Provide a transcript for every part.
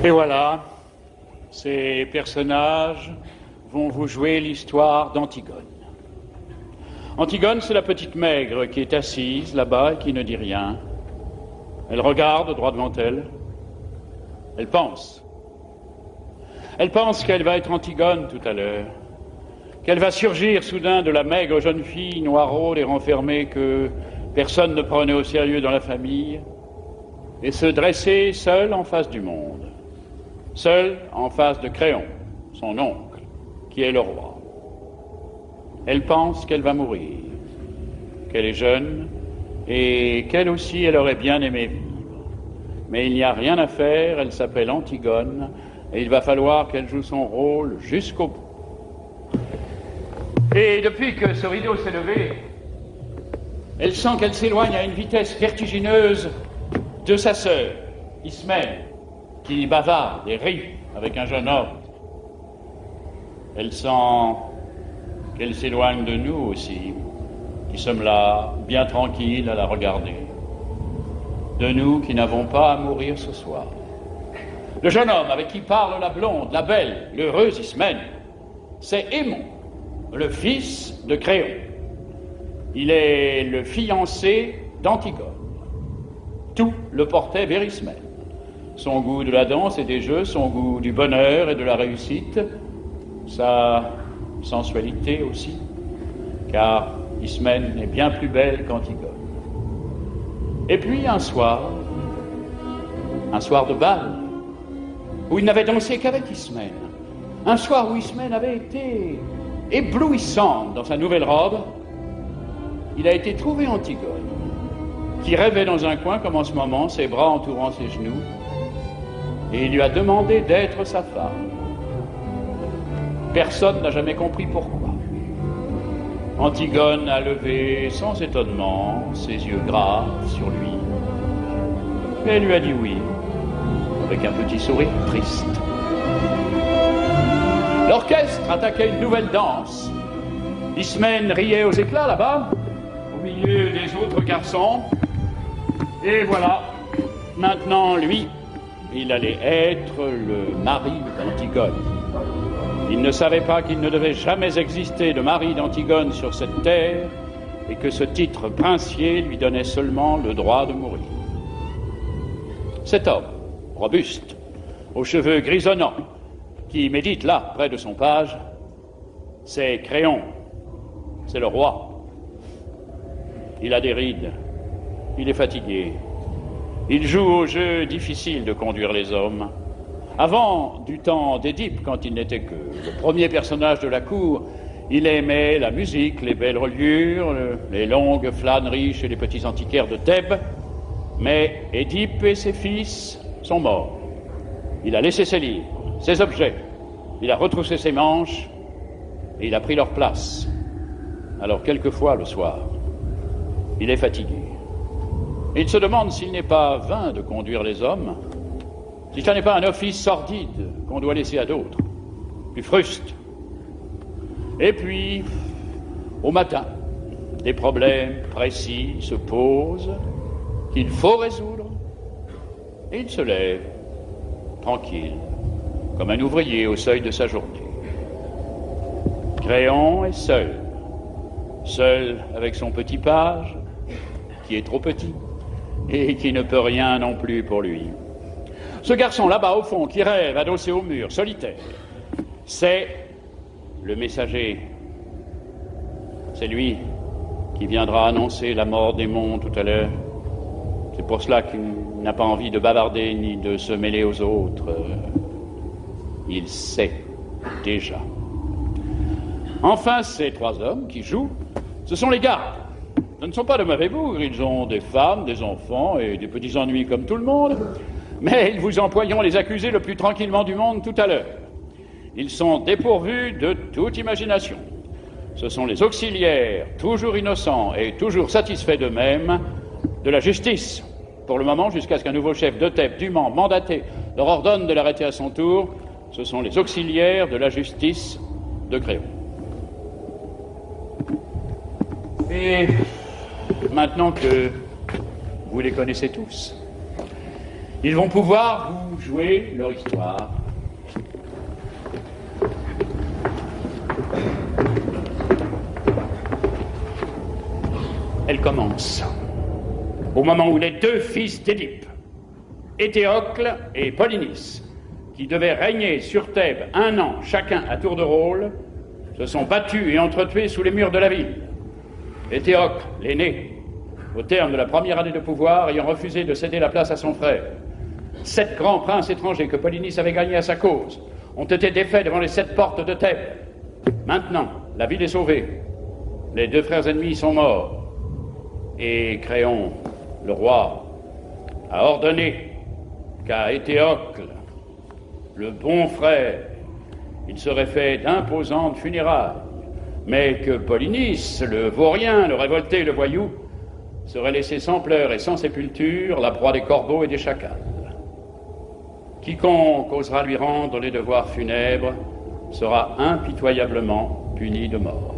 Et voilà, ces personnages vont vous jouer l'histoire d'Antigone. Antigone, c'est la petite maigre qui est assise là-bas et qui ne dit rien. Elle regarde droit devant elle. Elle pense. Elle pense qu'elle va être Antigone tout à l'heure, qu'elle va surgir soudain de la maigre jeune fille noiraude et renfermée que personne ne prenait au sérieux dans la famille, et se dresser seule en face du monde, seule en face de Créon, son oncle, qui est le roi. Elle pense qu'elle va mourir, qu'elle est jeune, et qu'elle aussi, elle aurait bien aimé vivre. Mais il n'y a rien à faire, elle s'appelle Antigone, et il va falloir qu'elle joue son rôle jusqu'au bout. Et depuis que ce rideau s'est levé, elle sent qu'elle s'éloigne à une vitesse vertigineuse de sa sœur, Ismène, qui bavarde et rit avec un jeune homme. Elle sent qu'elle s'éloigne de nous aussi, qui sommes là, bien tranquilles à la regarder. De nous qui n'avons pas à mourir ce soir. Le jeune homme avec qui parle la blonde, la belle, l'heureuse Ismène, c'est Aimon, le fils de Créon. Il est le fiancé d'Antigone. Tout le portait vers Ismène. Son goût de la danse et des jeux, son goût du bonheur et de la réussite, sa sensualité aussi, car Ismène est bien plus belle qu'Antigone. Et puis un soir de bal, où il n'avait dansé qu'avec Ismène, un soir où Ismène avait été éblouissante dans sa nouvelle robe, il a été trouvé Antigone, qui rêvait dans un coin comme en ce moment, ses bras entourant ses genoux, et il lui a demandé d'être sa femme. Personne n'a jamais compris pourquoi. Antigone a levé sans étonnement ses yeux graves sur lui, et elle lui a dit oui, avec un petit sourire triste. L'orchestre attaquait une nouvelle danse. Ismène riait aux éclats là-bas, au milieu des autres garçons. Et voilà, maintenant lui, il allait être le mari d'Antigone. Il ne savait pas qu'il ne devait jamais exister de mari d'Antigone sur cette terre et que ce titre princier lui donnait seulement le droit de mourir. Cet homme, robuste, aux cheveux grisonnants, qui médite là, près de son page, c'est Créon, c'est le roi. Il a des rides, il est fatigué. Il joue au jeu difficile de conduire les hommes. Avant, du temps d'Édipe, quand il n'était que le premier personnage de la cour, il aimait la musique, les belles reliures, les longues flâneries chez les petits antiquaires de Thèbes. Mais Édipe et ses fils sont morts. Il a laissé ses livres, ses objets, il a retroussé ses manches et il a pris leur place. Alors quelquefois, le soir, il est fatigué. Et il se demande s'il n'est pas vain de conduire les hommes, si ce n'est pas un office sordide qu'on doit laisser à d'autres, plus fruste. Et puis, au matin, des problèmes précis se posent qu'il faut résoudre, et il se lève, tranquille, comme un ouvrier au seuil de sa journée. Créon est seul avec son petit page, qui est trop petit, et qui ne peut rien non plus pour lui. Ce garçon là-bas au fond, qui rêve, adossé au mur, solitaire, c'est le messager. C'est lui qui viendra annoncer la mort d'Aimon tout à l'heure. C'est pour cela qu'il n'a pas envie de bavarder ni de se mêler aux autres. Il sait déjà. Enfin, ces trois hommes qui jouent, ce sont les gardes. Ce ne sont pas de mauvais bougres, ils ont des femmes, des enfants et des petits ennuis comme tout le monde, mais ils vous emploieront les accusés le plus tranquillement du monde tout à l'heure. Ils sont dépourvus de toute imagination. Ce sont les auxiliaires, toujours innocents et toujours satisfaits d'eux-mêmes, de la justice, pour le moment, jusqu'à ce qu'un nouveau chef de Thèbes, dûment mandaté, leur ordonne de l'arrêter à son tour. Ce sont les auxiliaires de la justice de Créon. Et maintenant que vous les connaissez tous, Ils vont pouvoir vous jouer leur histoire. Elle commence au moment où les deux fils d'Édipe, Éthéocle et Polynice, qui devaient régner sur Thèbes 1 an chacun à tour de rôle, se sont battus et entretués sous les murs de la ville. Éthéocle, l'aîné, au terme de la première année de pouvoir, ayant refusé de céder la place à son frère. 7 grands princes étrangers que Polynice avait gagnés à sa cause ont été défaits devant les 7 portes de Thèbes. Maintenant, la ville est sauvée. Les 2 frères ennemis sont morts. Et Créon, le roi, a ordonné qu'à Éthéocle, le bon frère, il serait fait d'imposantes funérailles, mais que Polynice, le vaurien, le révolté, le voyou, serait laissé sans pleurs et sans sépulture, la proie des corbeaux et des chacals. Quiconque osera lui rendre les devoirs funèbres sera impitoyablement puni de mort.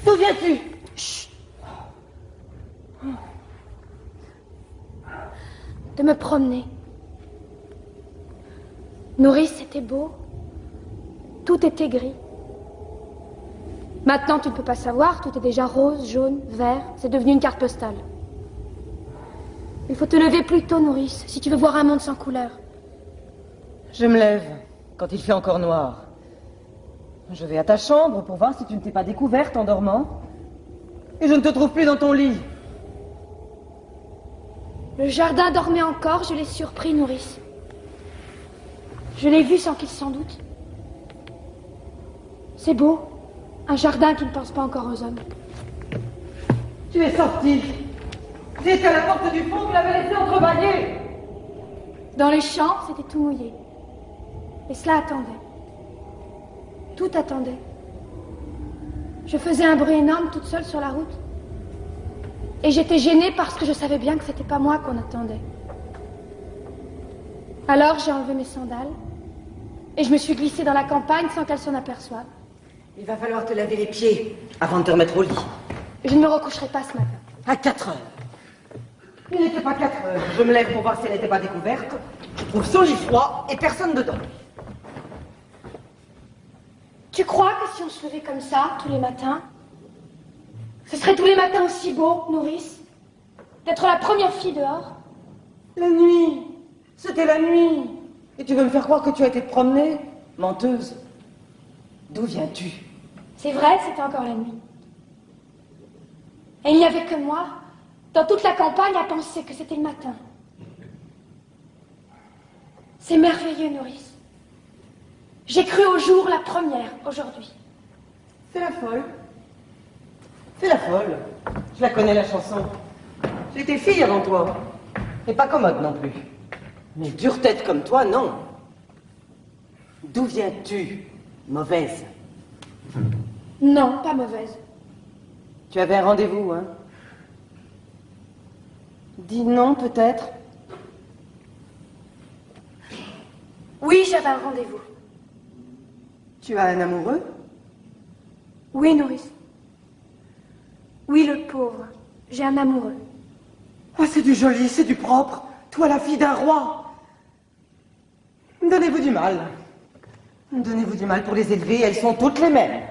Souviens-tu? Chut. De me promener. Nourrice, c'était beau. Tout était gris. Maintenant, tu ne peux pas savoir, tout est déjà rose, jaune, vert. C'est devenu une carte postale. Il faut te lever plus tôt, Nourrice, si tu veux voir un monde sans couleur. Je me lève, quand il fait encore noir. Je vais à ta chambre pour voir si tu ne t'es pas découverte en dormant. Et je ne te trouve plus dans ton lit. Le jardin dormait encore, je l'ai surpris, Nourrice. Je l'ai vu sans qu'il s'en doute. C'est beau, un jardin qui ne pense pas encore aux hommes. Tu es sortie. J'étais à la porte du fond, tu l'avais laissé entrebâillée. Dans les champs, c'était tout mouillé. Et cela attendait. Tout attendait. Je faisais un bruit énorme toute seule sur la route. Et j'étais gênée parce que je savais bien que c'était pas moi qu'on attendait. Alors j'ai enlevé mes sandales et je me suis glissée dans la campagne sans qu'elle s'en aperçoive. Il va falloir te laver les pieds avant de te remettre au lit. Je ne me recoucherai pas ce matin. À 4 heures. Il n'était pas 4 heures. Je me lève pour voir si elle n'était pas découverte. Je trouve son lit froid et personne dedans. Tu crois que si on se levait comme ça, tous les matins, ce serait tous les matins aussi beau, Nourrice, d'être la première fille dehors? La nuit. C'était la nuit. Et tu veux me faire croire que tu as été te promener? Menteuse. D'où viens-tu? C'est vrai, c'était encore la nuit. Et il n'y avait que moi, dans toute la campagne, à penser que c'était le matin. C'est merveilleux, Nourrice. J'ai cru au jour la première, aujourd'hui. C'est la folle. C'est la folle. Je la connais, la chanson. J'étais fille avant toi. Et pas commode non plus. Mais dure tête comme toi, non. D'où viens-tu, mauvaise? Non, pas mauvaise. Tu avais un rendez-vous, hein? Dis non, peut-être. Oui, j'avais un rendez-vous. Tu as un amoureux? Oui, nourrice. Oui, le pauvre. J'ai un amoureux. Oh, c'est du joli, c'est du propre. Toi, la fille d'un roi. Donnez-vous du mal. Donnez-vous du mal pour les élever, elles sont toutes les mêmes.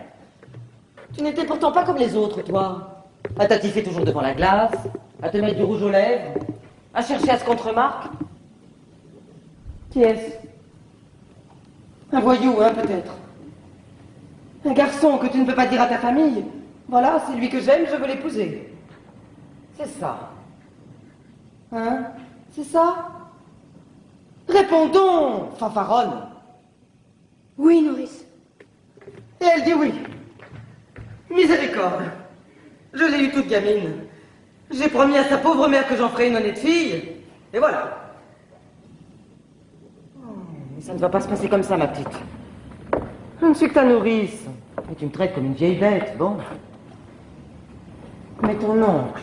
Tu n'étais pourtant pas comme les autres, toi. À t'attifer toujours devant la glace, à te mettre du rouge aux lèvres, à chercher à se contre-marque. Qui est-ce? Un voyou, hein, peut-être. Un garçon que tu ne peux pas dire à ta famille. Voilà, c'est lui que j'aime, je veux l'épouser. C'est ça. Hein? C'est ça? Réponds donc, fanfaronne. Oui, nourrice. Et elle dit oui. Miséricorde. Je l'ai eue toute gamine. J'ai promis à sa pauvre mère que j'en ferais une honnête fille. Et voilà. Oh, mais ça ne va pas se passer comme ça, ma petite. Je ne suis que ta nourrice. Et tu me traites comme une vieille bête, bon. Mais ton oncle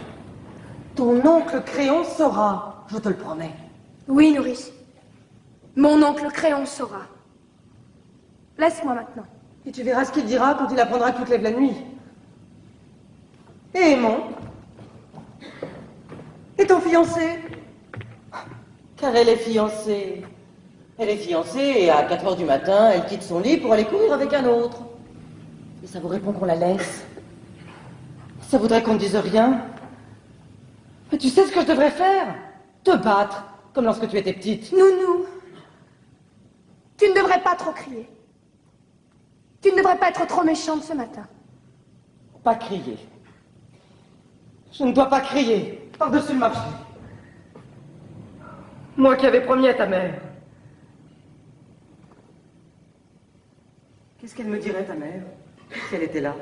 Créon saura, je te le promets. Oui, nourrice. Mon oncle Créon saura. Laisse-moi maintenant. Et tu verras ce qu'il dira quand il apprendra que tu te lèves la nuit. Et Aimon? Et ton fiancé? Car elle est fiancée. Elle est fiancée et à 4 heures du matin, elle quitte son lit pour aller courir avec un autre. Et ça vous répond qu'on la laisse. Ça voudrait qu'on ne dise rien. Mais tu sais ce que je devrais faire? Te battre, comme lorsque tu étais petite. Nounou, tu ne devrais pas trop crier. Tu ne devrais pas être trop méchante ce matin. Pas crier. Je ne dois pas crier par-dessus le marché. Moi qui avais promis à ta mère. Qu'est-ce qu'elle me dirait, ta mère, si elle était là?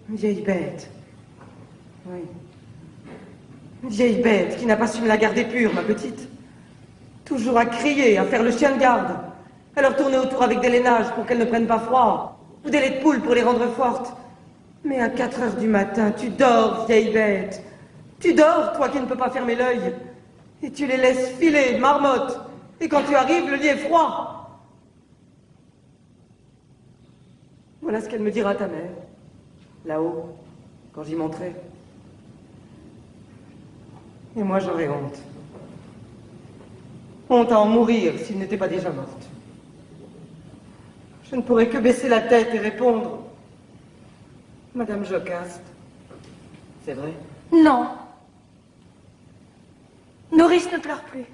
Une vieille bête. Oui. Une vieille bête qui n'a pas su me la garder pure, ma petite. Toujours à crier, à faire le chien de garde, à leur tourner autour avec des lainages pour qu'elles ne prennent pas froid, ou des laits de poule pour les rendre fortes. Mais à 4 heures du matin, tu dors, vieille bête. Tu dors, toi qui ne peux pas fermer l'œil. Et tu les laisses filer, marmotte. Et quand tu arrives, le lit est froid. Voilà ce qu'elle me dira, ta mère, là-haut, quand j'y monterai. Et moi, j'aurais honte. Honte à en mourir s'il n'était pas déjà morte. Je ne pourrais que baisser la tête et répondre: Madame Jocaste, c'est vrai? Non. Nourrice ne pleure plus.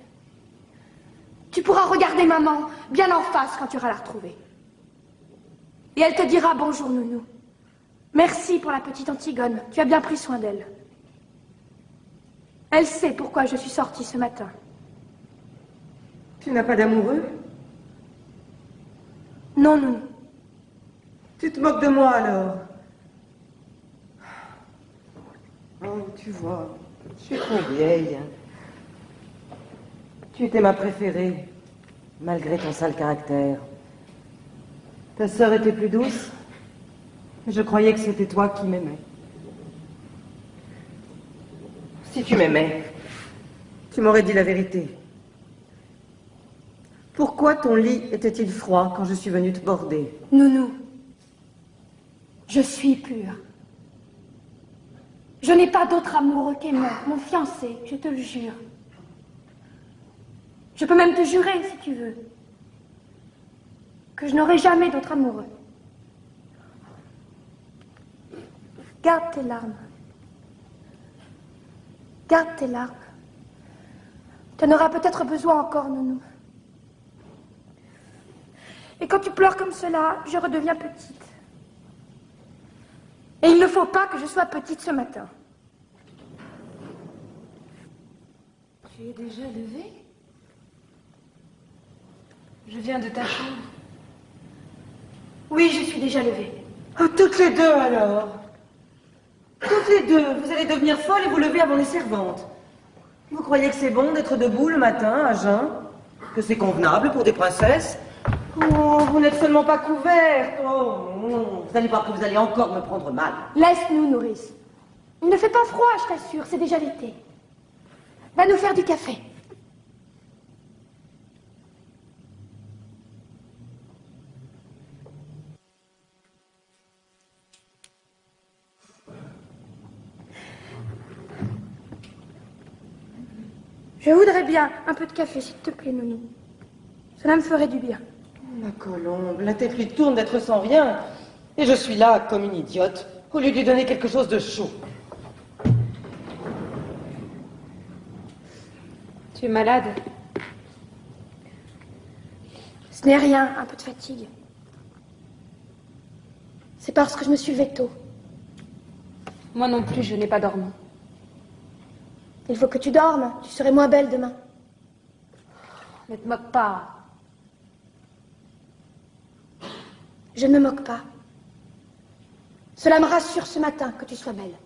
Tu pourras regarder maman bien en face quand tu iras la retrouver. Et elle te dira bonjour, nounou. Merci pour la petite Antigone. Tu as bien pris soin d'elle. Elle sait pourquoi je suis sortie ce matin. Tu n'as pas d'amoureux? Non, nounou. Tu te moques de moi alors? Oh, tu vois, je suis trop vieille. Tu étais ma préférée, malgré ton sale caractère. Ta sœur était plus douce, mais je croyais que c'était toi qui m'aimais. Si tu m'aimais, tu m'aurais dit la vérité. Pourquoi ton lit était-il froid quand je suis venue te border? Nounou, je suis pure. Je n'ai pas d'autre amoureux qu'Aimon, mon fiancé, je te le jure. Je peux même te jurer, si tu veux, que je n'aurai jamais d'autre amoureux. Garde tes larmes. Garde tes larmes. Tu en auras peut-être besoin encore, nounou. Et quand tu pleures comme cela, je redeviens petite. Et il ne faut pas que je sois petite ce matin. Tu es déjà levée? Je viens de ta chambre. Oui, je suis déjà levée. Oh, toutes les deux alors. Toutes les deux, vous allez devenir folles et vous lever avant les servantes. Vous croyez que c'est bon d'être debout le matin, à jeun? Que c'est convenable pour des princesses? Oh, vous n'êtes seulement pas couvertes. Oh, non. Vous allez voir que vous allez encore me prendre mal. Laisse-nous, nourrice. Il ne fait pas froid, je t'assure, c'est déjà l'été. Va nous faire du café. Je voudrais bien un peu de café, s'il te plaît, Nounou. Cela me ferait du bien. Ma colombe, la tête lui tourne d'être sans rien. Et je suis là, comme une idiote, au lieu de lui donner quelque chose de chaud. Tu es malade? Ce n'est rien, un peu de fatigue. C'est parce que je me suis levée tôt. Moi non plus, je n'ai pas dormi. Il faut que tu dormes, tu serais moins belle demain. Ne te moque pas. Je ne me moque pas. Cela me rassure ce matin que tu sois belle.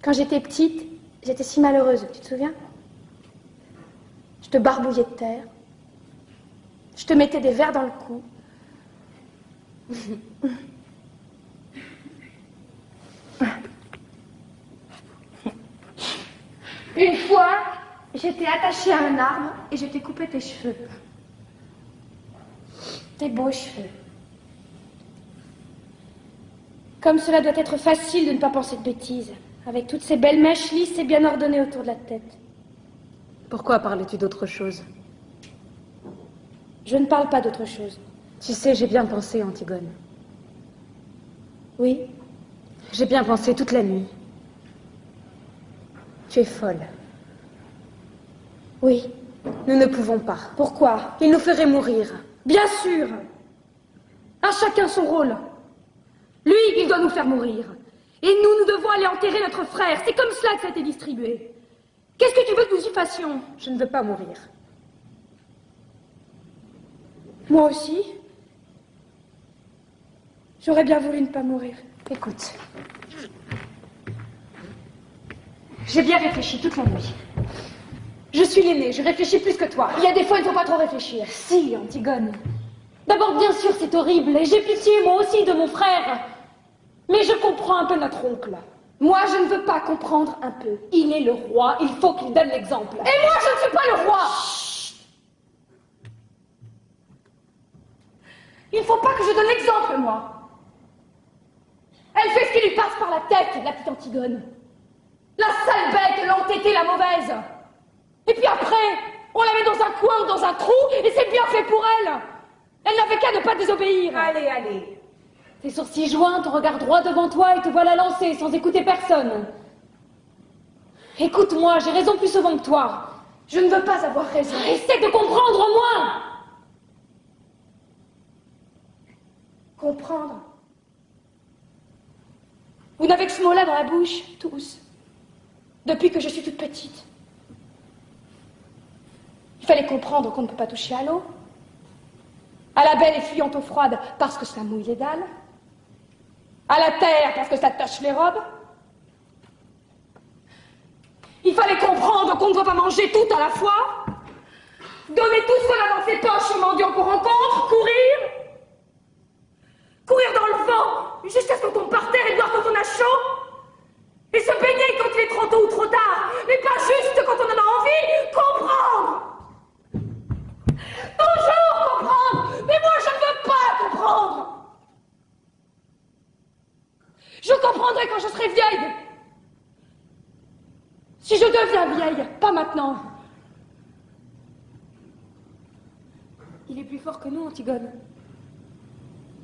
Quand j'étais petite, j'étais si malheureuse, tu te souviens? Je te barbouillais de terre. Je te mettais des vers dans le cou. Une fois, j'étais attachée à un arbre et je t'ai coupé tes cheveux. Tes beaux cheveux. Comme cela doit être facile de ne pas penser de bêtises, avec toutes ces belles mèches lisses et bien ordonnées autour de la tête. Pourquoi parlais-tu d'autre chose? Je ne parle pas d'autre chose. Tu sais, j'ai bien pensé, Antigone. Oui? J'ai bien pensé toute la nuit. Tu es folle. Oui. Nous ne pouvons pas. Pourquoi? Il nous ferait mourir. Bien sûr! À chacun son rôle. Lui, il doit nous faire mourir. Et nous devons aller enterrer notre frère. C'est comme cela que ça a été distribué. Qu'est-ce que tu veux que nous y fassions? Je ne veux pas mourir. Moi aussi. J'aurais bien voulu ne pas mourir. Écoute. J'ai bien réfléchi toute la nuit. Je suis l'aînée, je réfléchis plus que toi. Il y a des fois, il ne faut pas trop réfléchir. Si, Antigone. D'abord, bien sûr, c'est horrible, et j'ai pitié, moi aussi, de mon frère. Mais je comprends un peu notre oncle. Moi, je ne veux pas comprendre un peu. Il est le roi, il faut qu'il donne l'exemple. Et moi, je ne suis pas le roi! Chut. Il ne faut pas que je donne l'exemple, moi. Elle fait ce qui lui passe par la tête, la petite Antigone. La sale bête, l'entêtée, la mauvaise. Et puis après, on la met dans un coin ou dans un trou, et c'est bien fait pour elle. Elle n'avait qu'à ne pas désobéir. Allez, allez. Tes sourcils joints, ton regard droit devant toi, et te voilà lancé sans écouter personne. Écoute-moi, j'ai raison plus souvent que toi. Je ne veux pas avoir raison. Essaie de comprendre au moins. Comprendre. Vous n'avez que ce mot-là dans la bouche, tous. Depuis que je suis toute petite. Il fallait comprendre qu'on ne peut pas toucher à l'eau. À la belle et fuyante eau froide parce que ça mouille les dalles. À la terre parce que ça tache les robes. Il fallait comprendre qu'on ne doit pas manger tout à la fois. Donner tout ce qu'on a dans ses poches aux mendiants qu'on rencontre. Courir. Courir dans le vent jusqu'à ce qu'on tombe par terre et boire quand on a chaud. Et se baigner quand il est trop tôt ou trop tard. Mais pas juste quand on en a envie. Comprendre. Toujours comprendre. Mais moi, je ne veux pas comprendre. Je comprendrai quand je serai vieille. Si je deviens vieille, pas maintenant. Il est plus fort que nous, Antigone.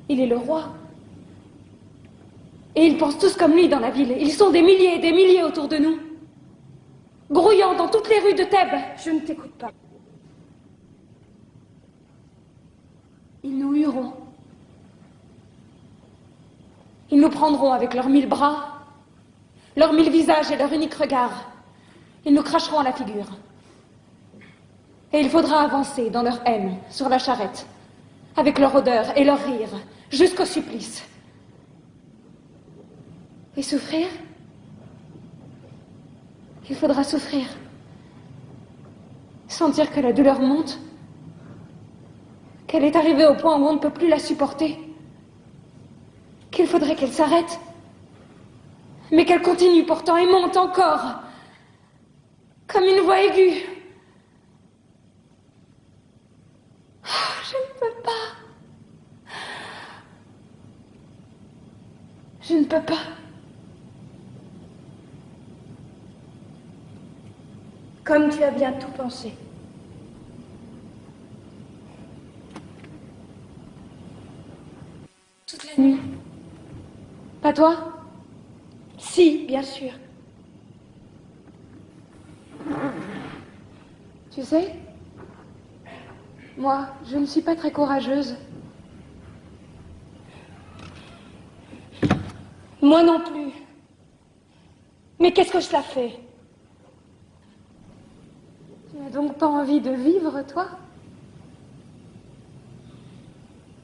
Il est le roi. Et ils pensent tous comme lui dans la ville. Ils sont des milliers et des milliers autour de nous. Grouillant dans toutes les rues de Thèbes. Je ne t'écoute pas. Ils nous hueront. Ils nous prendront avec leurs 1000 bras, leurs 1000 visages et leur unique regard. Ils nous cracheront à la figure. Et il faudra avancer dans leur haine, sur la charrette, avec leur odeur et leur rire, jusqu'au supplice. Et souffrir? Il faudra souffrir. Sentir que la douleur monte, qu'elle est arrivée au point où on ne peut plus la supporter, qu'il faudrait qu'elle s'arrête, mais qu'elle continue pourtant et monte encore, comme une voix aiguë. Oh, je ne peux pas. Je ne peux pas. Comme tu as bien tout pensé. Toute la nuit. Pas toi? Si, bien sûr. Tu sais, moi, je ne suis pas très courageuse. Moi non plus. Mais qu'est-ce que cela fait? Tu n'as donc pas envie de vivre, toi?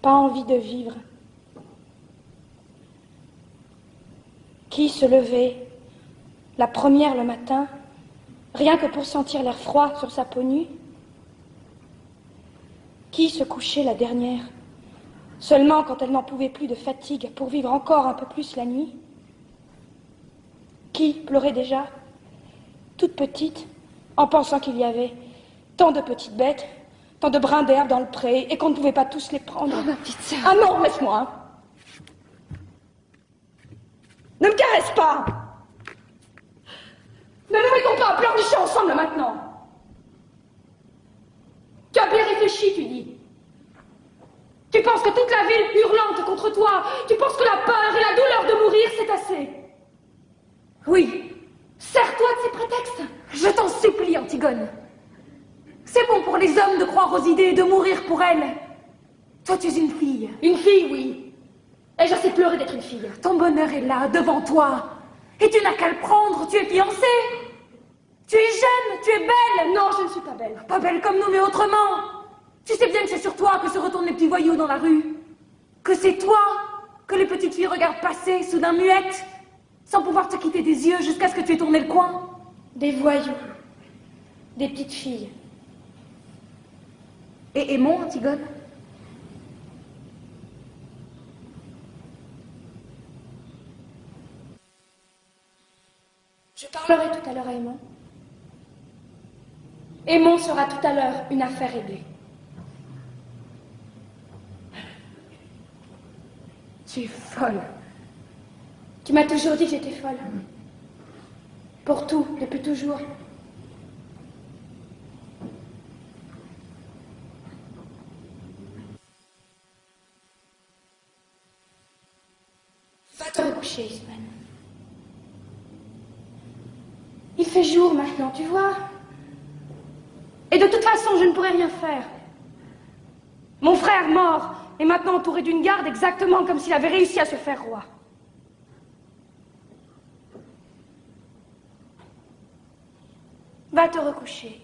Pas envie de vivre. Qui se levait la première le matin, rien que pour sentir l'air froid sur sa peau nue? Qui se couchait la dernière, seulement quand elle n'en pouvait plus de fatigue pour vivre encore un peu plus la nuit? Qui pleurait déjà, toute petite, en pensant qu'il y avait tant de petites bêtes, tant de brins d'herbe dans le pré, et qu'on ne pouvait pas tous les prendre? Oh, ma petite sœur. Ah non, laisse-moi. Ne me caresse pas. Ne nous mettons pas à pleurnicher ensemble maintenant. Tu as bien réfléchi, tu dis. Tu penses que toute la ville hurlante contre toi, tu penses que la peur et la douleur de mourir, c'est assez. Oui, sers-toi de ces prétextes. Je t'en supplie, Antigone. C'est bon pour les hommes de croire aux idées et de mourir pour elles. Toi, tu es une fille. Une fille, oui. Et je sais pleurer d'être une fille. Ton bonheur est là, devant toi. Et tu n'as qu'à le prendre, tu es fiancée. Tu es jeune, tu es belle. Non, je ne suis pas belle. Pas belle comme nous, mais autrement. Tu sais bien que c'est sur toi que se retournent les petits voyous dans la rue. Que c'est toi que les petites filles regardent passer, soudain muettes, sans pouvoir te quitter des yeux jusqu'à ce que tu aies tourné le coin. Des voyous. Des petites filles. Et aimons, Antigone. Je parlerai tout à l'heure à Aimon. Aimon sera tout à l'heure une affaire réglée. Tu es folle. Tu m'as toujours dit que j'étais folle. Pour tout, depuis toujours. Va te recoucher, Ismène. Il fait jour maintenant, tu vois. Et de toute façon, je ne pourrai rien faire. Mon frère mort est maintenant entouré d'une garde exactement comme s'il avait réussi à se faire roi. Va te recoucher.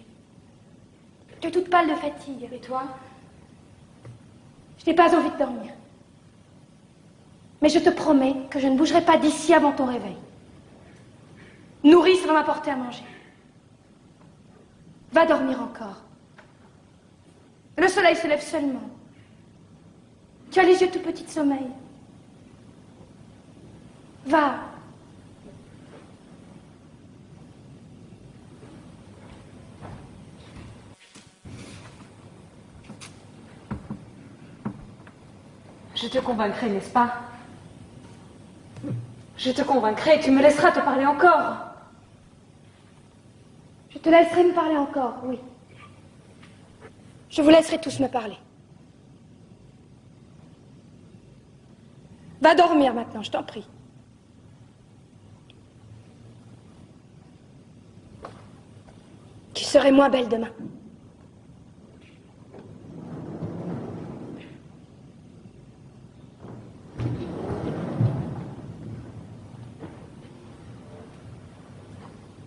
Tu es toute pâle de fatigue, et toi? Je n'ai pas envie de dormir. Mais je te promets que je ne bougerai pas d'ici avant ton réveil. Nourrice va m'apporter à manger. Va dormir encore. Le soleil se lève seulement. Tu as les yeux tout petits de sommeil. Va. Je te convaincrai, n'est-ce pas? Je te convaincrai, tu me laisseras te parler encore. Je te laisserai me parler encore, oui. Je vous laisserai tous me parler. Va dormir maintenant, je t'en prie. Tu serais moins belle demain.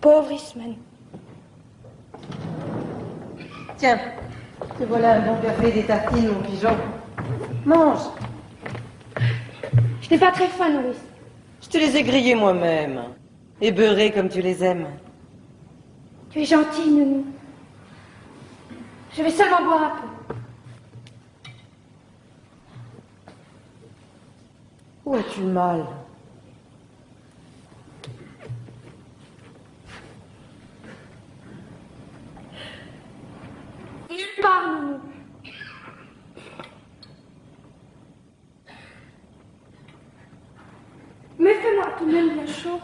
Pauvre Ismène. Tiens, te voilà un bon café et des tartines, mon pigeon. Mange. Je n'ai pas très faim, Nourrice. Je te les ai grillés moi-même. Et beurrés comme tu les aimes. Tu es gentille, Nounou. Je vais seulement boire un peu. Où as-tu mal? Nulle part, Nounou. Mais fais-moi tout de même bien chaud.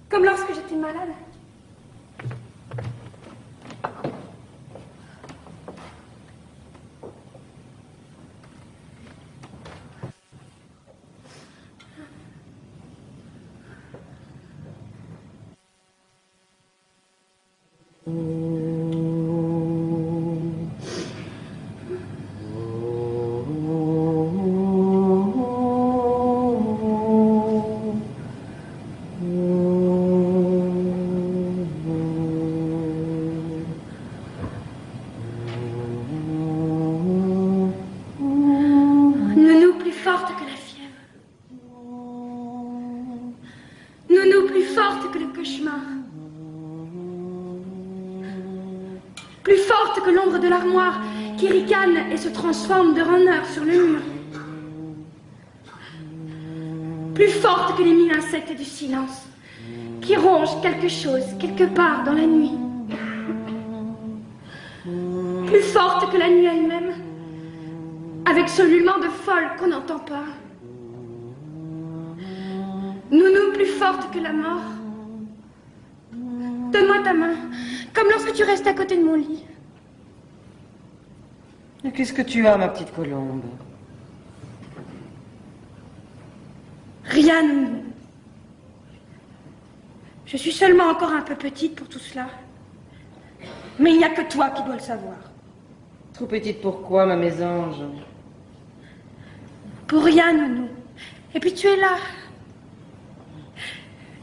Comme lorsque j'étais malade. Nounou plus forte que la fièvre. Nounou plus forte que le cauchemar. Plus forte que l'ombre de l'armoire qui ricane et se transforme de renard sur le mur. Plus forte que les mille insectes du silence qui rongent quelque chose quelque part dans la nuit. Plus forte que la nuit elle-même, avec ce ululement de folle qu'on n'entend pas. Nounou plus forte que la mort. Donne-moi ta main, comme lorsque tu restes à côté de mon lit. Et qu'est-ce que tu as, ma petite colombe? Rien, Nounou. Je suis seulement encore un peu petite pour tout cela. Mais il n'y a que toi qui dois le savoir. Trop petite pour quoi, ma mésange? Pour rien, Nounou. Et puis tu es là.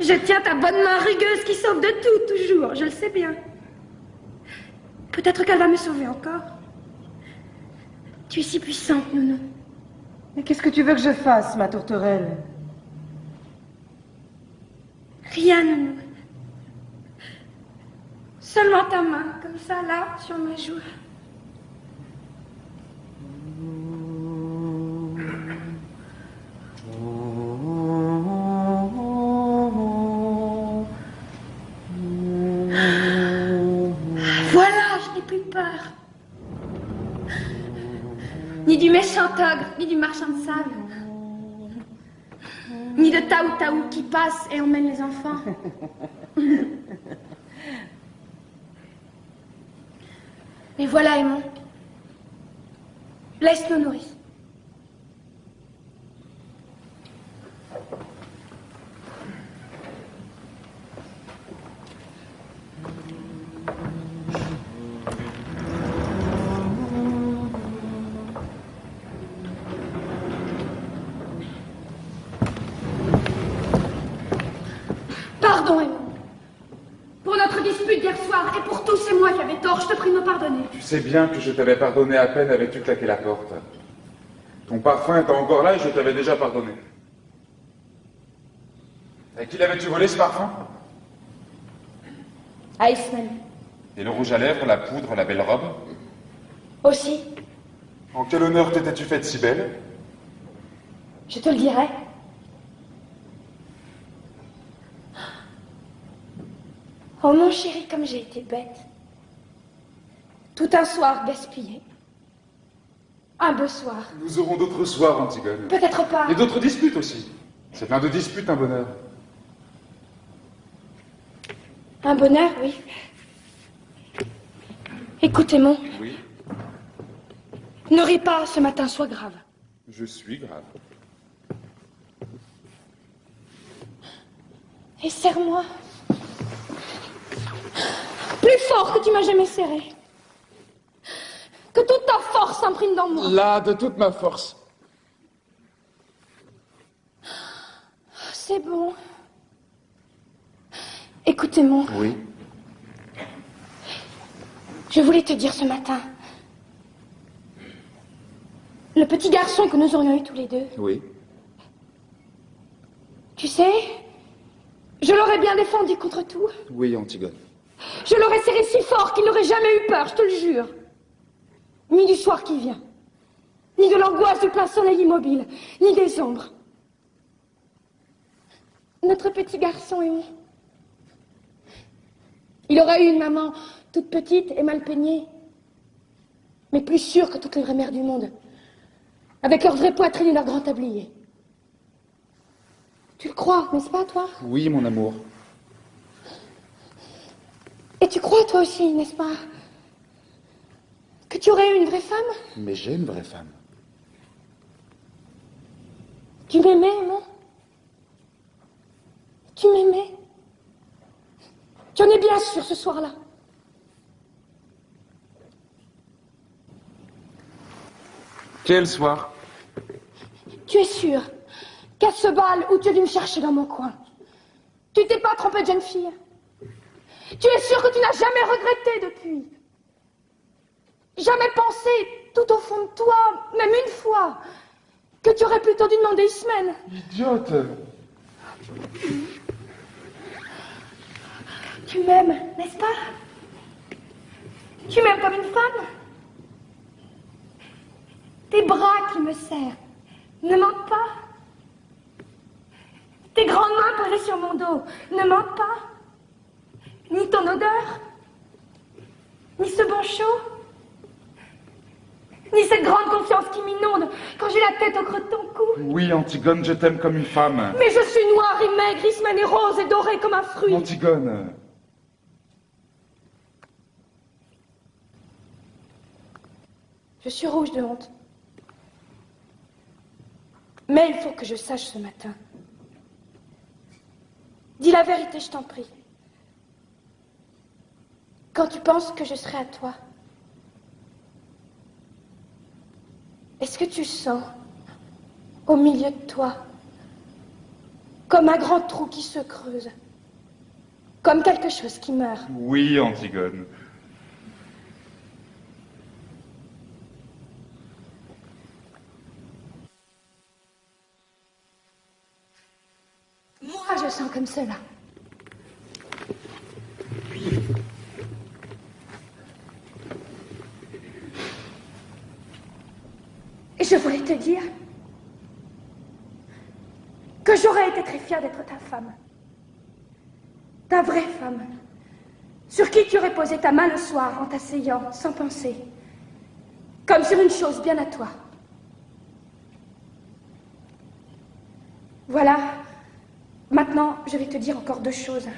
Je tiens ta bonne main rugueuse qui sauve de tout, toujours. Je le sais bien. Peut-être qu'elle va me sauver encore. Tu es si puissante, Nounou. Mais qu'est-ce que tu veux que je fasse, ma tourterelle? Rien, Nounou. Seulement ta main, comme ça, là, sur ma joue. Voilà, je n'ai plus peur. Ni du méchant ogre, ni du marchand de sable. Ni de Taou-Taou qui passe et emmène les enfants. Mais voilà, Aimon. Laisse-nous nourrir. Pardon, Aimon. Pour notre dispute d'hier soir et pour tout, c'est moi qui avais tort. Je te prie de me pardonner. Tu sais bien que je t'avais pardonné à peine avais-tu claqué la porte. Ton parfum était encore là et je t'avais déjà pardonné. À qui l'avais-tu volé ce parfum? À Ismaël. Et le rouge à lèvres, la poudre, la belle robe? Aussi. En quel honneur t'étais-tu faite si belle? Je te le dirai. Oh mon chéri, comme j'ai été bête. Tout un soir gaspillé. Un beau soir. Nous aurons d'autres soirs, Antigone. Peut-être pas. Et d'autres disputes aussi. C'est plein de disputes, un bonheur. Un bonheur, oui. Écoute, Aimon. Oui, Ne ris pas, ce matin, sois grave. je suis grave. Et serre-moi. Plus fort que tu m'as jamais serré. Que toute ta force s'imprime dans moi. Là, de toute ma force. C'est bon. Écoute, Aimon. Oui. Je voulais te dire ce matin. Le petit garçon que nous aurions eu tous les deux. Oui. Tu sais, je l'aurais bien défendu contre tout. Oui, Antigone. Je l'aurais serré si fort qu'il n'aurait jamais eu peur, je te le jure. Ni du soir qui vient, ni de l'angoisse du plein soleil immobile, ni des ombres. Notre petit garçon aimé. Il aurait eu une maman toute petite et mal peignée, mais plus sûre que toutes les vraies mères du monde, avec leur vraie poitrine et leur grand tablier. Tu le crois, n'est-ce pas, toi? Oui, mon amour. Et tu crois, toi aussi, n'est-ce pas, que tu aurais eu une vraie femme? Mais j'ai une vraie femme. Tu m'aimais, non? Tu m'aimais? Tu en es bien sûr ce soir-là? Quel soir? Tu es sûr qu'à ce bal où tu es dû me chercher dans mon coin, tu t'es pas trompé de jeune fille? Tu es sûr que tu n'as jamais regretté depuis? Jamais pensé, tout au fond de toi, même une fois, que tu aurais plutôt dû demander Ismène? Idiote! Tu m'aimes, n'est-ce pas? Tu m'aimes comme une femme? Tes bras qui me serrent ne mentent pas? Tes grandes mains posées sur mon dos ne mentent pas? Ni ton odeur? Ni ce bon chaud? Ni cette grande confiance qui m'inonde quand j'ai la tête au creux de ton cou? Oui, Antigone, je t'aime comme une femme. Mais je suis noire et maigre, Ismène est rose et dorée comme un fruit. Antigone. Je suis rouge de honte. Mais il faut que je sache ce matin. Dis la vérité, je t'en prie. Quand tu penses que je serai à toi, est-ce que tu sens, au milieu de toi, comme un grand trou qui se creuse, comme quelque chose qui meurt? Oui, Antigone. Moi, je sens comme cela. Et je voulais te dire que j'aurais été très fière d'être ta femme. Ta vraie femme. Sur qui tu aurais posé ta main le soir en t'asseyant, sans penser. Comme sur une chose bien à toi. Voilà. Maintenant, je vais te dire encore 2 choses.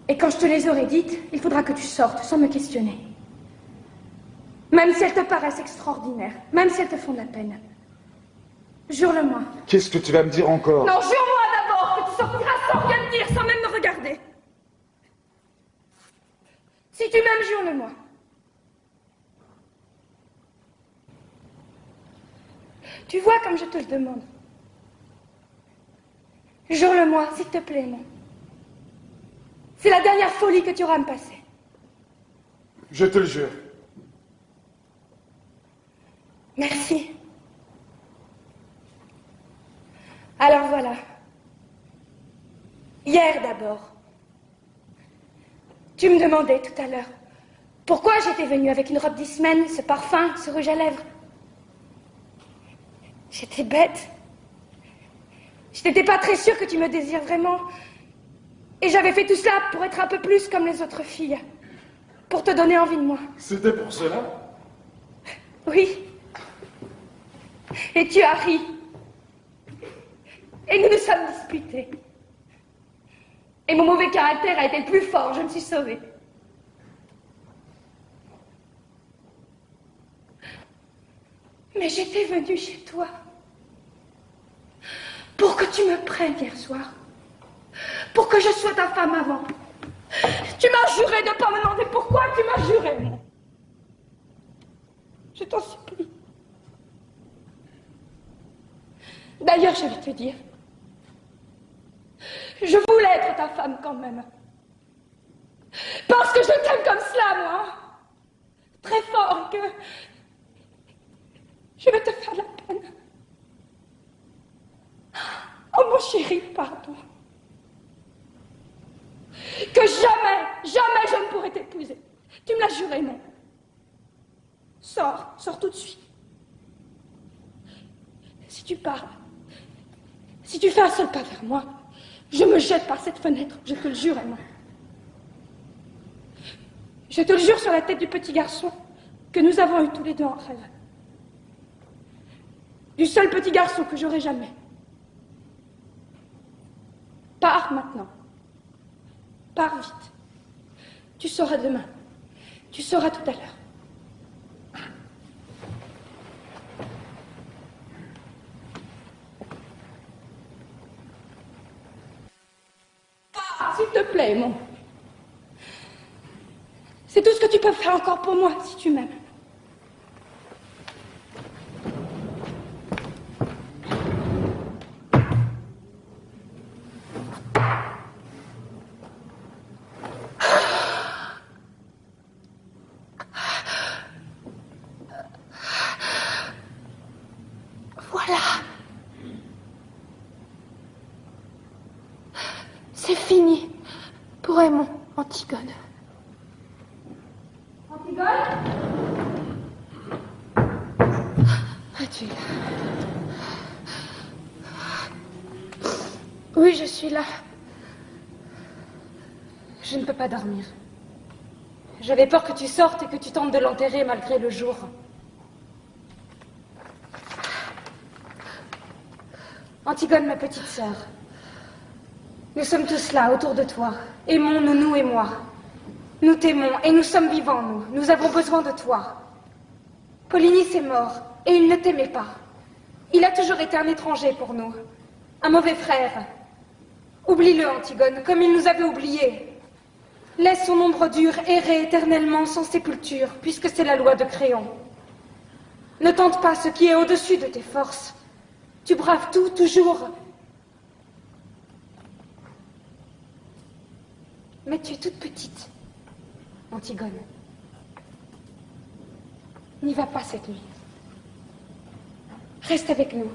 Et quand je te les aurai dites, il faudra que tu sortes sans me questionner. Même si elles te paraissent extraordinaires, même si elles te font de la peine. Jure-le-moi. Qu'est-ce que tu vas me dire encore? Non, jure-moi d'abord que tu sortiras sans rien me dire, sans même me regarder. Si tu m'aimes, jure-le-moi. Tu vois comme je te le demande. Jure-le-moi, s'il te plaît, non. C'est la dernière folie que tu auras à me passer. Je te le jure. Merci. Alors voilà. Hier d'abord. Tu me demandais tout à l'heure pourquoi j'étais venue avec une robe d'Ismène, ce parfum, ce rouge à lèvres. J'étais bête. Je n'étais pas très sûre que tu me désires vraiment. Et j'avais fait tout cela pour être un peu plus comme les autres filles. Pour te donner envie de moi. C'était pour cela? Oui. Et tu as ri. Et nous nous sommes disputés. Et mon mauvais caractère a été le plus fort, je me suis sauvée. Mais j'étais venue chez toi pour que tu me prennes hier soir. Pour que je sois ta femme avant. Tu m'as juré de ne pas me demander pourquoi tu m'as juré. Je t'en supplie. D'ailleurs, je vais te dire, je voulais être ta femme quand même. Parce que je t'aime comme cela, moi. très fort et que je vais te faire de la peine. Oh mon chéri, pardon. Que jamais, jamais je ne pourrai t'épouser. Tu me l'as juré, non? Sors, sors tout de suite. Si tu parles, si tu fais un seul pas vers moi, je me jette par cette fenêtre, je te le jure, Emma. Je te le jure sur la tête du petit garçon que nous avons eu tous les deux en rêve. Du seul petit garçon que j'aurai jamais. Pars maintenant. Pars vite. Tu sauras demain. Tu sauras tout à l'heure. Pars, s'il te plaît, mon. C'est tout ce que tu peux faire encore pour moi, si tu m'aimes. Voilà. C'est fini pour Raymond, Antigone. Antigone? Es-tu là? Oui, je suis là. Je ne peux pas dormir. J'avais peur que tu sortes et que tu tentes de l'enterrer malgré le jour. Antigone, ma petite sœur, nous sommes tous là, autour de toi. Aimons-nous, nous et moi. Nous t'aimons et nous sommes vivants, nous. Nous avons besoin de toi. Polynice est mort et il ne t'aimait pas. Il a toujours été un étranger pour nous. Un mauvais frère. Oublie-le, Antigone, comme il nous avait oubliés. Laisse son ombre dure errer éternellement sans sépulture, puisque c'est la loi de Créon. Ne tente pas ce qui est au-dessus de tes forces. Tu braves tout, toujours. Mais tu es toute petite, Antigone. N'y va pas cette nuit. Reste avec nous.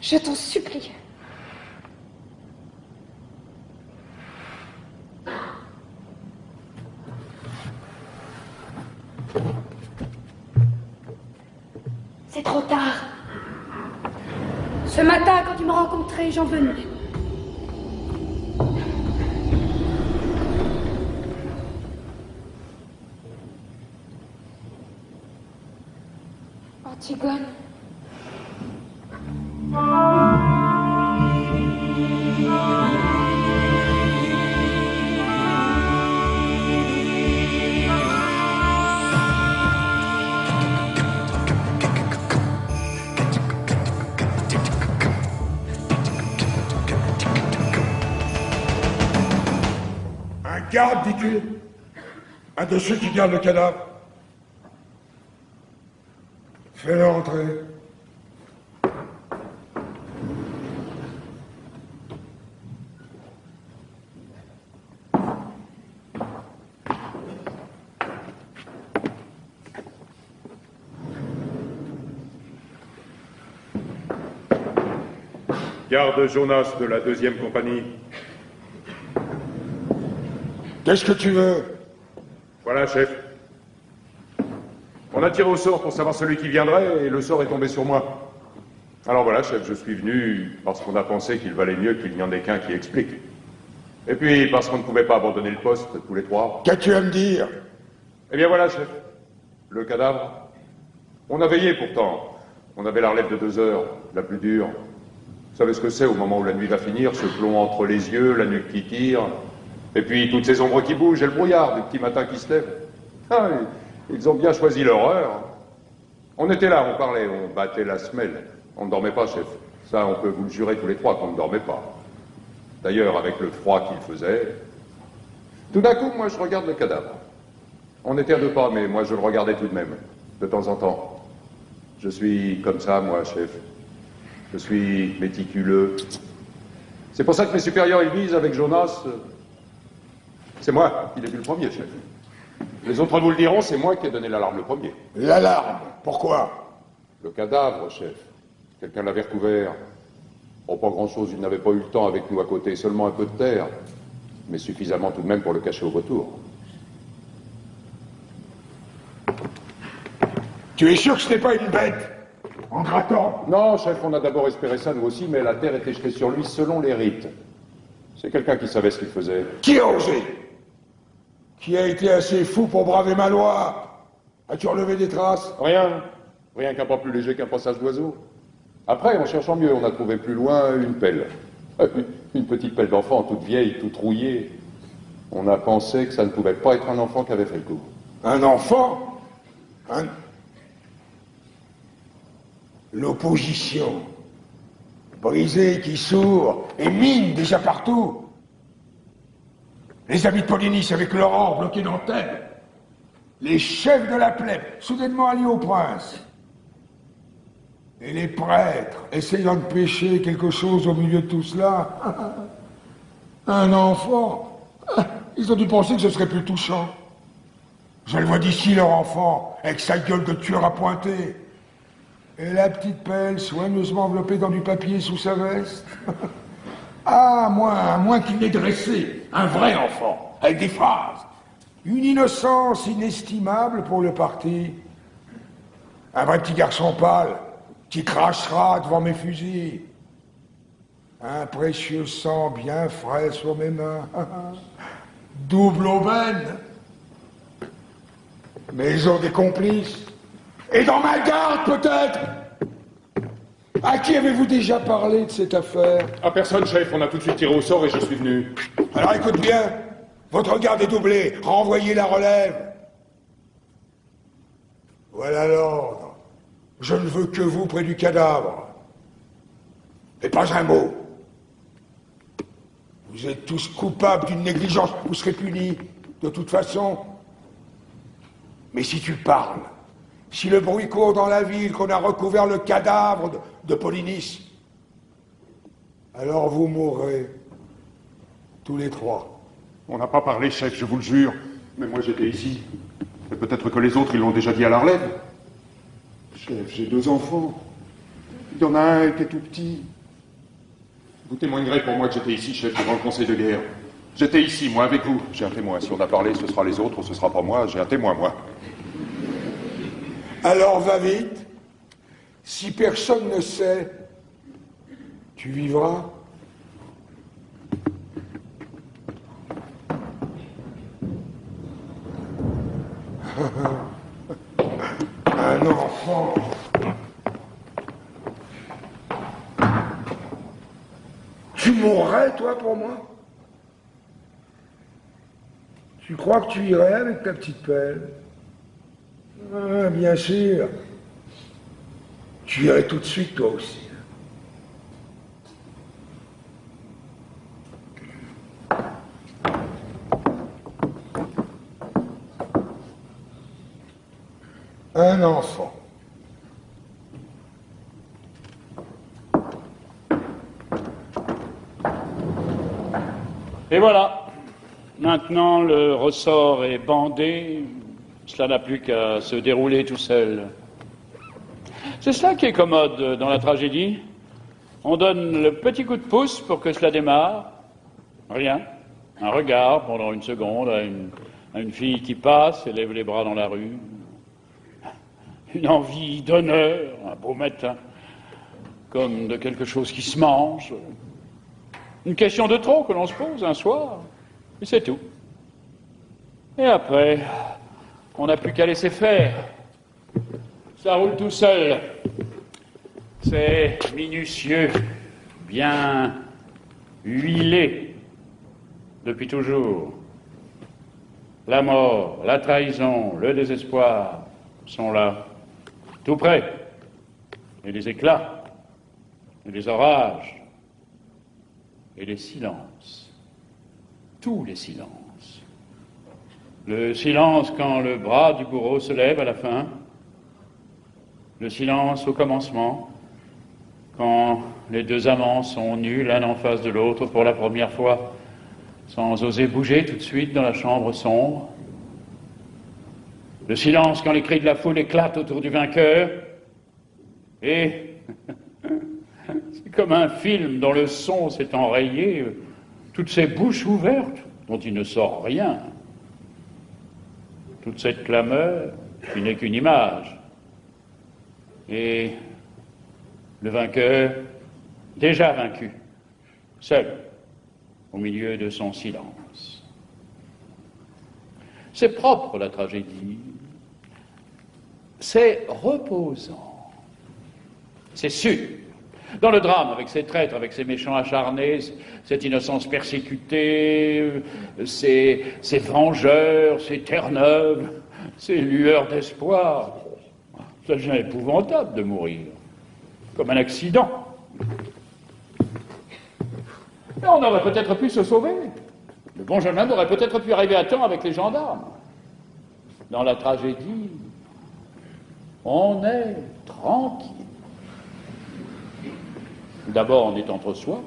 Je t'en supplie. C'est trop tard. Ce matin, quand tu me rencontrais, j'en venais. Antigone. Un garde, dis-tu? Un de ceux qui gardent le cadavre? Fais-le entrer. Garde Jonas de la 2e compagnie. Qu'est-ce que tu veux? Voilà, chef. On a tiré au sort pour savoir celui qui viendrait et le sort est tombé sur moi. Alors voilà, chef, je suis venu parce qu'on a pensé qu'il valait mieux qu'il n'y en ait qu'un qui explique. Et puis parce qu'on ne pouvait pas abandonner le poste tous les trois. Qu'as-tu à me dire? Eh bien voilà, chef. Le cadavre. On a veillé pourtant. On avait la relève de 2 heures, la plus dure. Vous savez ce que c'est au moment où la nuit va finir, ce plomb entre les yeux, la nuque qui tire, et puis toutes ces ombres qui bougent et le brouillard du petit matin qui se lève. Ah, ils ont bien choisi leur heure. On était là, on parlait, on battait la semelle. On ne dormait pas, chef. Ça, on peut vous le jurer tous les trois qu'on ne dormait pas. D'ailleurs, avec le froid qu'il faisait, tout d'un coup, moi, je regarde le cadavre. On était à 2 pas, mais moi, je le regardais tout de même, de temps en temps. Je suis comme ça, moi, chef. Je suis méticuleux. C'est pour ça que mes supérieurs, ils disent, avec Jonas, c'est moi qui l'ai vu le premier, chef. Les autres vous le diront, c'est moi qui ai donné l'alarme le premier. L'alarme? Pourquoi? Le cadavre, chef. Quelqu'un l'avait recouvert. Oh, pas grand-chose, il n'avait pas eu le temps avec nous à côté, seulement un peu de terre. Mais suffisamment tout de même pour le cacher au retour. Tu es sûr que ce n'est pas une bête? En grattant? Non, chef, on a d'abord espéré ça, nous aussi, mais la terre était jetée sur lui selon les rites. C'est quelqu'un qui savait ce qu'il faisait. Qui a osé? Qui a été assez fou pour braver ma loi? As-tu relevé des traces? Rien. Rien qu'un pas plus léger qu'un passage d'oiseau. Après, en cherchant mieux, on a trouvé plus loin une pelle. Une petite pelle d'enfant, toute vieille, toute rouillée. On a pensé que ça ne pouvait pas être un enfant qui avait fait le coup. Un enfant? L'opposition. Brisée qui sourd et mine déjà partout. Les amis de Polynice avec Laurent bloqués dans Thèbes. Les chefs de la plèbe soudainement alliés au prince. Et les prêtres essayant de pêcher quelque chose au milieu de tout cela. Un enfant. Ils ont dû penser que ce serait plus touchant. Je le vois d'ici, leur enfant, avec sa gueule de tueur à pointer. Et la petite pelle soigneusement enveloppée dans du papier sous sa veste. Ah, moins qu'il n'ait dressé un vrai enfant, avec des phrases. Une innocence inestimable pour le parti. Un vrai petit garçon pâle, qui crachera devant mes fusils. Un précieux sang bien frais sur mes mains. Double aubaine. Mais ils ont des complices. Et dans ma garde, peut-être. À qui avez-vous déjà parlé de cette affaire? À personne, chef. On a tout de suite tiré au sort et je suis venu. Alors écoute bien. Votre garde est doublée. Renvoyez la relève. Voilà l'ordre. Je ne veux que vous près du cadavre. Et pas un mot. Vous êtes tous coupables d'une négligence. Vous serez punis, de toute façon. Mais si tu parles, si le bruit court dans la ville qu'on a recouvert le cadavre de Polynice, alors vous mourrez. Tous les trois. On n'a pas parlé, chef, je vous le jure. Mais moi, j'étais ici. Et peut-être que les autres, ils l'ont déjà dit à la relève. Chef, j'ai 2 enfants. Il y en a un qui est tout petit. Vous témoignerez pour moi que j'étais ici, chef, devant le conseil de guerre. J'étais ici, moi, avec vous. J'ai un témoin. Si on a parlé, ce sera les autres ou ce sera pas moi. J'ai un témoin, moi. Alors va vite. Si personne ne sait, tu vivras. Un enfant. Tu mourrais, toi, pour moi? Tu crois que tu irais avec ta petite pelle? Ah, bien sûr. Tu irais tout de suite, toi aussi. Un enfant. Et voilà. Maintenant, le ressort est bandé. Cela n'a plus qu'à se dérouler tout seul. C'est cela qui est commode dans la tragédie. On donne le petit coup de pouce pour que cela démarre. Rien. Un regard pendant une seconde à une fille qui passe et lève les bras dans la rue. Une envie d'honneur, un beau matin, comme de quelque chose qui se mange. Une question de trop que l'on se pose un soir, et c'est tout. Et après, on n'a plus qu'à laisser faire. Ça roule tout seul. C'est minutieux, bien huilé, depuis toujours. La mort, la trahison, le désespoir sont là, tout près. Et les éclats, et les orages, et les silences. Tous les silences. Le silence quand le bras du bourreau se lève à la fin. Le silence au commencement, quand les 2 amants sont nus l'un en face de l'autre pour la première fois, sans oser bouger tout de suite dans la chambre sombre. Le silence quand les cris de la foule éclatent autour du vainqueur. Et c'est comme un film dont le son s'est enrayé, toutes ces bouches ouvertes dont il ne sort rien. Toute cette clameur qui n'est qu'une image. Et le vainqueur, déjà vaincu, seul, au milieu de son silence. C'est propre, la tragédie. C'est reposant. C'est sûr. Dans le drame, avec ses traîtres, avec ses méchants acharnés, cette innocence persécutée, ces vengeurs, ces Terre-Neuve, ces lueurs d'espoir, ça devient épouvantable de mourir, comme un accident. Et on aurait peut-être pu se sauver. Le bon jeune homme aurait peut-être pu arriver à temps avec les gendarmes. Dans la tragédie, on est tranquille. D'abord, on est entre soi,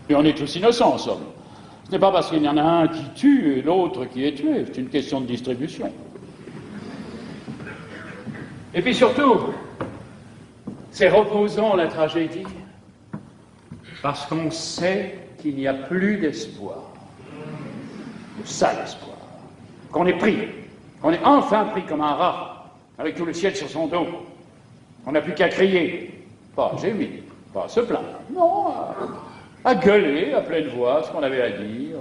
et on est tous innocents, en somme. Ce n'est pas parce qu'il y en a un qui tue et l'autre qui est tué, c'est une question de distribution. Et puis surtout, c'est reposant la tragédie, parce qu'on sait qu'il n'y a plus d'espoir, le sale espoir, qu'on est pris, qu'on est enfin pris comme un rat, avec tout le ciel sur son dos. On n'a plus qu'à crier, pas à gémir, pas à se plaindre, non, à gueuler à pleine voix ce qu'on avait à dire,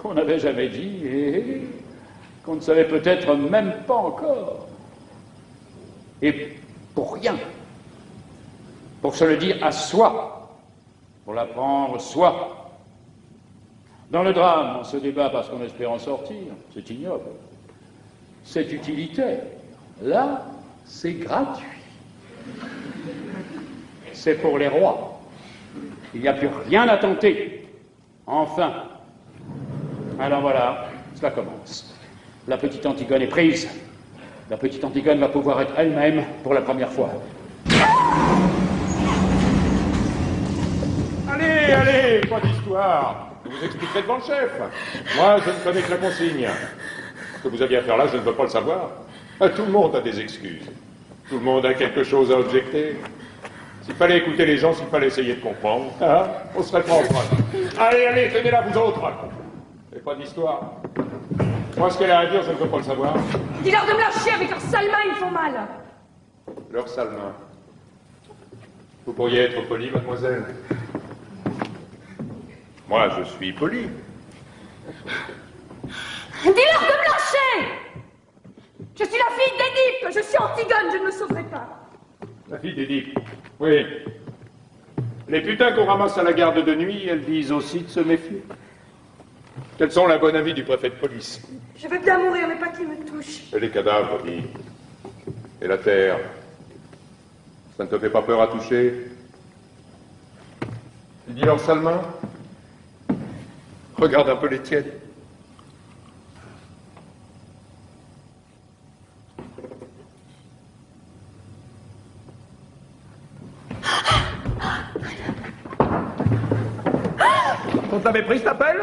qu'on n'avait jamais dit et qu'on ne savait peut-être même pas encore. Et pour rien, pour se le dire à soi, pour l'apprendre soi. Dans le drame, on se débat parce qu'on espère en sortir, c'est ignoble, c'est utilitaire. Là, c'est gratuit. C'est pour les rois. Il n'y a plus rien à tenter. Enfin. Alors voilà, cela commence. La petite Antigone est prise. La petite Antigone va pouvoir être elle-même pour la première fois. Allez, allez, pas d'histoire. Je vous expliquerai devant le chef. Moi, je ne connais que la consigne. Ce que vous aviez à faire là, je ne veux pas le savoir. Tout le monde a des excuses. Tout le monde a quelque chose à objecter. S'il fallait écouter les gens, s'il fallait essayer de comprendre, hein, on serait pas en train. Allez, allez, tenez là, vous autres. Et pas d'histoire. Moi, ce qu'elle a à dire, je ne veux pas le savoir. Dis-leur de me lâcher, avec leurs sales mains, ils font mal. Leurs sales mains. Vous pourriez être poli, mademoiselle. Moi, je suis poli. Dis-leur de me lâcher. Je suis la fille d'Édipe, je suis Antigone, je ne me sauverai pas. La fille d'Édipe. Oui. Les putains qu'on ramasse à la garde de nuit, elles disent aussi de se méfier. Quels sont la bonne avis du préfet de police? Je veux bien mourir, mais pas qu'il me touche. Et les cadavres, dis. Et la terre. Ça ne te fait pas peur à toucher? Tu dis leurs sales mains? Regarde un peu les tiennes. On t'avait pris cet appel?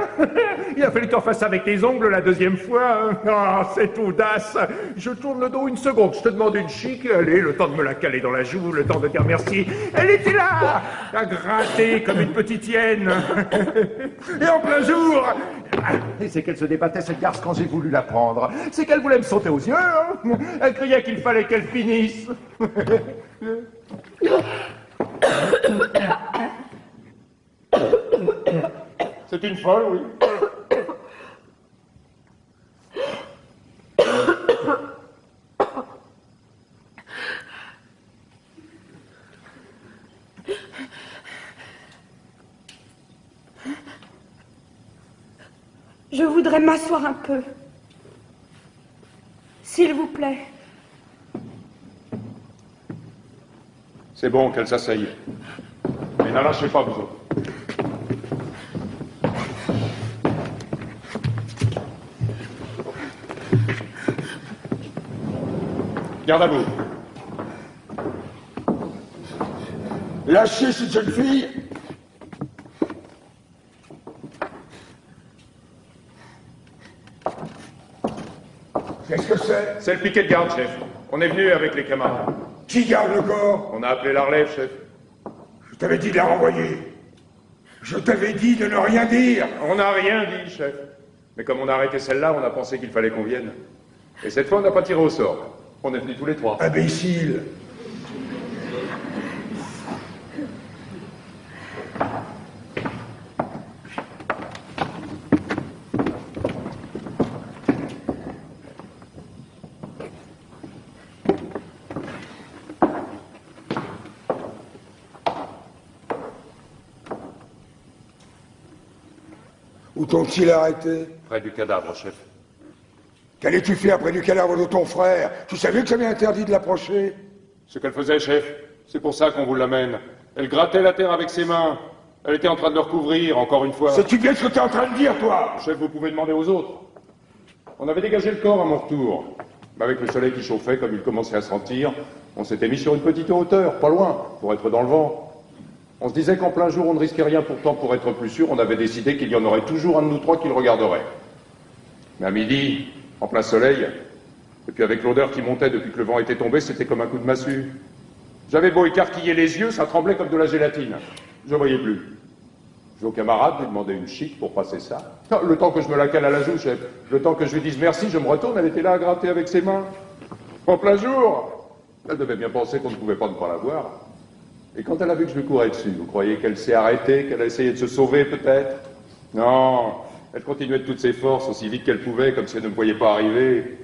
Il a fallu que tu en fasses avec tes ongles la deuxième fois. Ah, cette audace. Je tourne le dos une seconde, je te demande une chic, allez, le temps de me la caler dans la joue, le temps de dire merci. Elle était là, à gratter comme une petite hyène. Et en plein jour. Et c'est qu'elle se débattait, cette garce, quand j'ai voulu la prendre. C'est qu'elle voulait me sauter aux yeux. Hein. Elle criait qu'il fallait qu'elle finisse. C'est une folle, oui. Je voudrais m'asseoir un peu. S'il vous plaît. C'est bon qu'elle s'asseye. Mais n'en lâchez pas, vous autres. Garde à vous. Lâchez cette jeune fille. Qu'est-ce que c'est? C'est le piquet de garde, chef. On est venu avec les camarades. Qui garde le corps? On a appelé la relève, chef. Je t'avais dit de la renvoyer. Je t'avais dit de ne rien dire. On n'a rien dit, chef. Mais comme on a arrêté celle-là, on a pensé qu'il fallait qu'on vienne. Et cette fois, on n'a pas tiré au sort. On est venus tous les trois. Imbécile. Où t'ont-ils arrêté? Près du cadavre, chef. Qu'allais-tu faire près du cadavre de ton frère? Tu savais que j'avais interdit de l'approcher? Ce qu'elle faisait, chef, c'est pour ça qu'on vous l'amène. Elle grattait la terre avec ses mains. Elle était en train de le recouvrir, encore une fois. Sais-tu bien ce que t'es en train de dire, toi? Chef, vous pouvez demander aux autres. On avait dégagé le corps à mon retour. Mais avec le soleil qui chauffait, comme il commençait à sentir, on s'était mis sur une petite hauteur, pas loin, pour être dans le vent. On se disait qu'en plein jour, on ne risquait rien. Pourtant, pour être plus sûr, on avait décidé qu'il y en aurait toujours un de nous trois qui le regarderait. Mais à midi, en plein soleil, et puis avec l'odeur qui montait depuis que le vent était tombé, c'était comme un coup de massue. J'avais beau écarquiller les yeux, ça tremblait comme de la gélatine. Je ne voyais plus. Je vais au camarade lui demander une chic pour passer ça. Le temps que je me la cale à la joue, chef, le temps que je lui dise merci, je me retourne, elle était là à gratter avec ses mains. En plein jour. Elle devait bien penser qu'on ne pouvait pas ne pas la voir. Et quand elle a vu que je lui courais dessus, vous croyez qu'elle s'est arrêtée, qu'elle a essayé de se sauver peut-être? Non, elle continuait de toutes ses forces, aussi vite qu'elle pouvait, comme si elle ne me voyait pas arriver.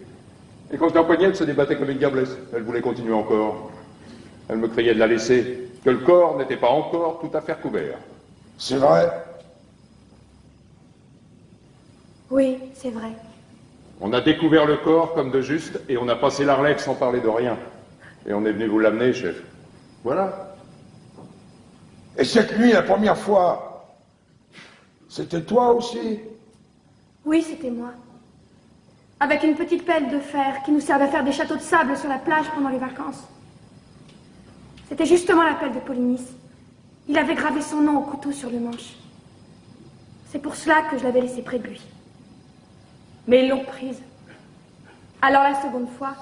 Et quand je l'empoignais, elle se débattait comme une diablesse. Elle voulait continuer encore. Elle me criait de la laisser, que le corps n'était pas encore tout à fait couvert. C'est vrai? Oui, c'est vrai. On a découvert le corps comme de juste, et on a passé la relève sans parler de rien. Et on est venu vous l'amener, chef. Voilà. Et cette nuit, la première fois, c'était toi aussi? Oui, c'était moi. Avec une petite pelle de fer qui nous servait à faire des châteaux de sable sur la plage pendant les vacances. C'était justement la pelle de Polynice. Il avait gravé son nom au couteau sur le manche. C'est pour cela que je l'avais laissée près de lui. Mais ils l'ont prise. Alors la seconde fois,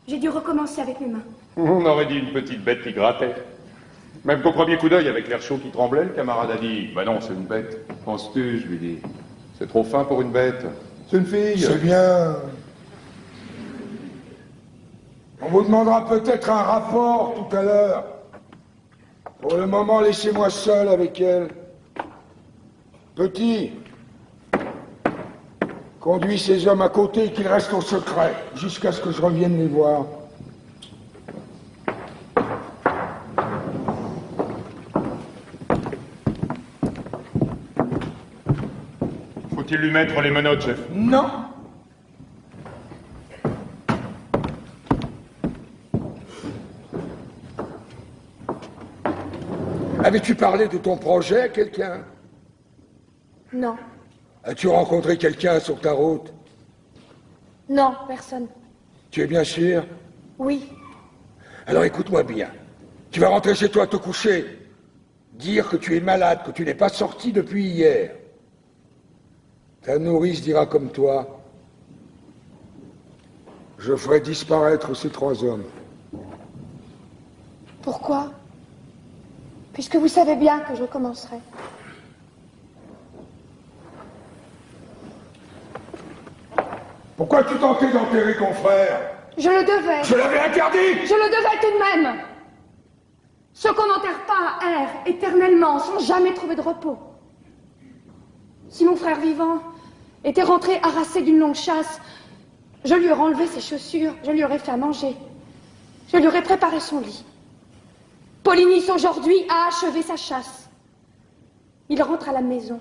j'ai dû recommencer avec mes mains. On aurait dit une petite bête qui grattait. Même qu'au premier coup d'œil, avec l'air chaud qui tremblait, le camarade a dit « Bah non, c'est une bête. Penses-tu » Je lui dis « C'est trop fin pour une bête. C'est une fille. » C'est bien. On vous demandera peut-être un rapport tout à l'heure. Pour le moment, laissez-moi seul avec elle. Petit, conduis ces hommes à côté et qu'ils restent au secret, jusqu'à ce que je revienne les voir. Faut-il lui mettre les menottes, chef? Non. Avais-tu parlé de ton projet à quelqu'un? Non. As-tu rencontré quelqu'un sur ta route? Non, personne. Tu es bien sûr? Oui. Alors écoute-moi bien. Tu vas rentrer chez toi te coucher. Dire que tu es malade, que tu n'es pas sorti depuis hier. Ta nourrice dira comme toi. Je ferai disparaître ces trois hommes. Pourquoi? Puisque vous savez bien que je recommencerai. Pourquoi tu tentais d'enterrer ton frère? Je le devais. Je l'avais interdit! Je le devais tout de même. Ceux qu'on n'enterre pas errent éternellement, sans jamais trouver de repos. Si mon frère vivant était rentré harassé d'une longue chasse, je lui aurais enlevé ses chaussures, je lui aurais fait à manger. Je lui aurais préparé son lit. Polynice, aujourd'hui, a achevé sa chasse. Il rentre à la maison,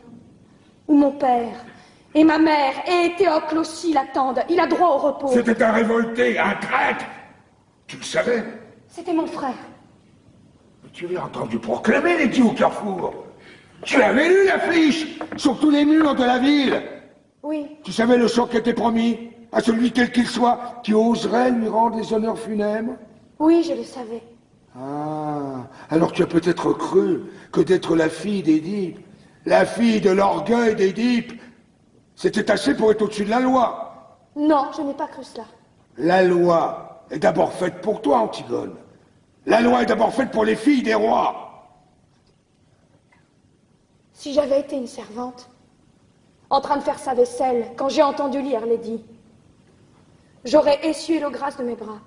où mon père et ma mère et Théocle aussi l'attendent. Il a droit au repos. C'était un révolté, un traître. Tu le savais? C'était mon frère. Tu l'as entendu proclamer les dieux au carrefour. Tu avais lu l'affiche sur tous les murs de la ville. Oui. Tu savais le sort qui était promis à celui quel qu'il soit qui oserait lui rendre les honneurs funèbres? Oui, je le savais. Ah, alors tu as peut-être cru que d'être la fille d'Édipe, la fille de l'orgueil d'Édipe, c'était assez pour être au-dessus de la loi. Non, je n'ai pas cru cela. La loi est d'abord faite pour toi, Antigone. La loi est d'abord faite pour les filles des rois. Si j'avais été une servante, en train de faire sa vaisselle, quand j'ai entendu lire Lady, j'aurais essuyé l'eau grasse de mes bras.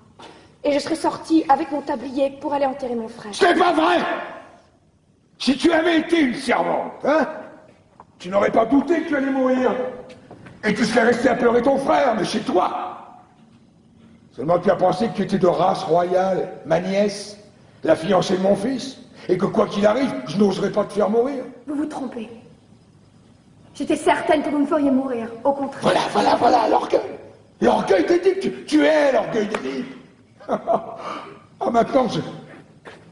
Et je serais sortie avec mon tablier pour aller enterrer mon frère. C'est pas vrai! Si tu avais été une servante, hein, tu n'aurais pas douté que tu allais mourir. Et tu serais resté à pleurer ton frère, mais chez toi. Seulement tu as pensé que tu étais de race royale, ma nièce, la fiancée de mon fils, et que quoi qu'il arrive, je n'oserais pas te faire mourir. Vous vous trompez. J'étais certaine que vous me feriez mourir, au contraire. Voilà, l'orgueil. L'orgueil d'Édipe, tu es l'orgueil d'Édipe. Ah, maintenant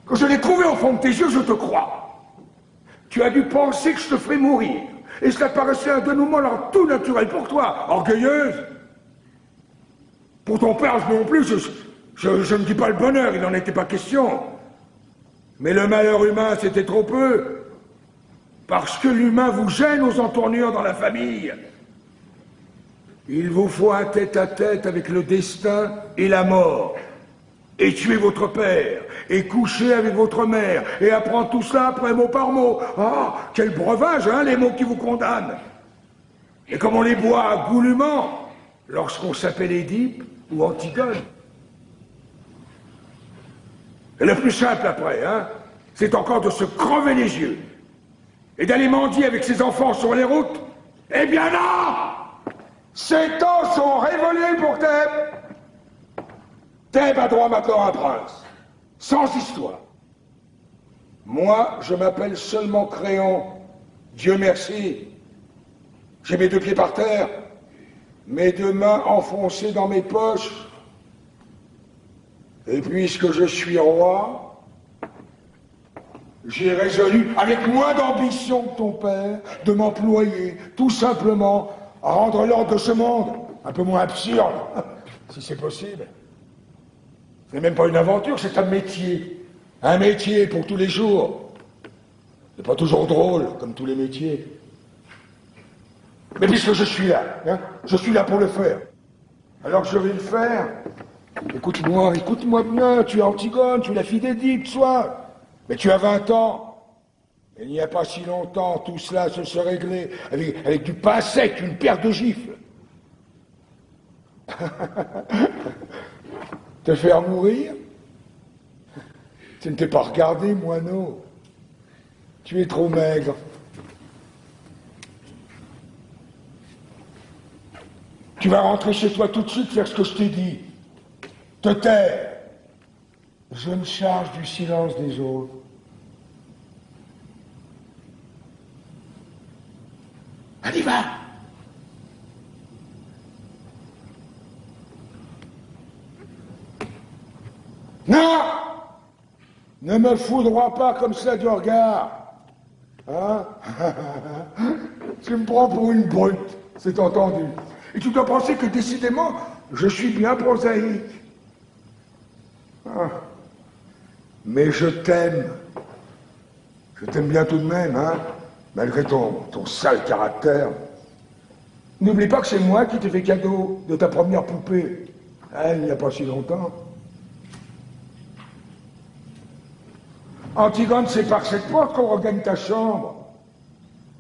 que je l'ai trouvé au fond de tes yeux, je te crois. Tu as dû penser que je te ferais mourir. Et cela paraissait un dénouement alors tout naturel pour toi, orgueilleuse. Pour ton père non plus, je ne dis pas le bonheur, il n'en était pas question. Mais le malheur humain, c'était trop peu. Parce que l'humain vous gêne aux entournures dans la famille. Il vous faut un tête-à-tête avec le destin et la mort. Et tuer votre père, et coucher avec votre mère, et apprendre tout ça après mot par mot. Ah, quel breuvage, hein, les mots qui vous condamnent. Et comme on les boit goulûment, lorsqu'on s'appelle Édipe ou Antigone. Et le plus simple après, hein, c'est encore de se crever les yeux, et d'aller mendier avec ses enfants sur les routes. Eh bien non! Ces temps sont révolus pour Thèbes. Thèbes a droit maintenant à un prince, sans histoire. Moi, je m'appelle seulement Créon. Dieu merci. J'ai mes deux pieds par terre, mes deux mains enfoncées dans mes poches. Et puisque je suis roi, j'ai résolu, avec moins d'ambition que ton père, de m'employer tout simplement à rendre l'ordre de ce monde un peu moins absurde, si c'est possible. Ce n'est même pas une aventure, c'est un métier. Un métier pour tous les jours. C'est pas toujours drôle, comme tous les métiers. Mais puisque je suis là, hein, je suis là pour le faire. Alors je vais le faire. Écoute-moi bien, tu es Antigone, tu es la fille d'Édipe, soit. Mais tu as 20 ans. Il n'y a pas si longtemps, tout cela se serait réglé avec du pain sec, une paire de gifles. Te faire mourir? Tu ne t'es pas regardé, moineau. Tu es trop maigre. Tu vas rentrer chez toi tout de suite, faire ce que je t'ai dit. Te taire. Je me charge du silence des autres. Allez, va! Non! Ne me foudroie pas comme ça du regard. Hein? Tu me prends pour une brute, c'est entendu. Et tu dois penser que décidément, je suis bien prosaïque. Ah. Mais je t'aime. Je t'aime bien tout de même, hein? Malgré ton sale caractère. N'oublie pas que c'est moi qui t'ai fait cadeau de ta première poupée. Hein, il n'y a pas si longtemps. Antigone, c'est par cette porte qu'on regagne ta chambre.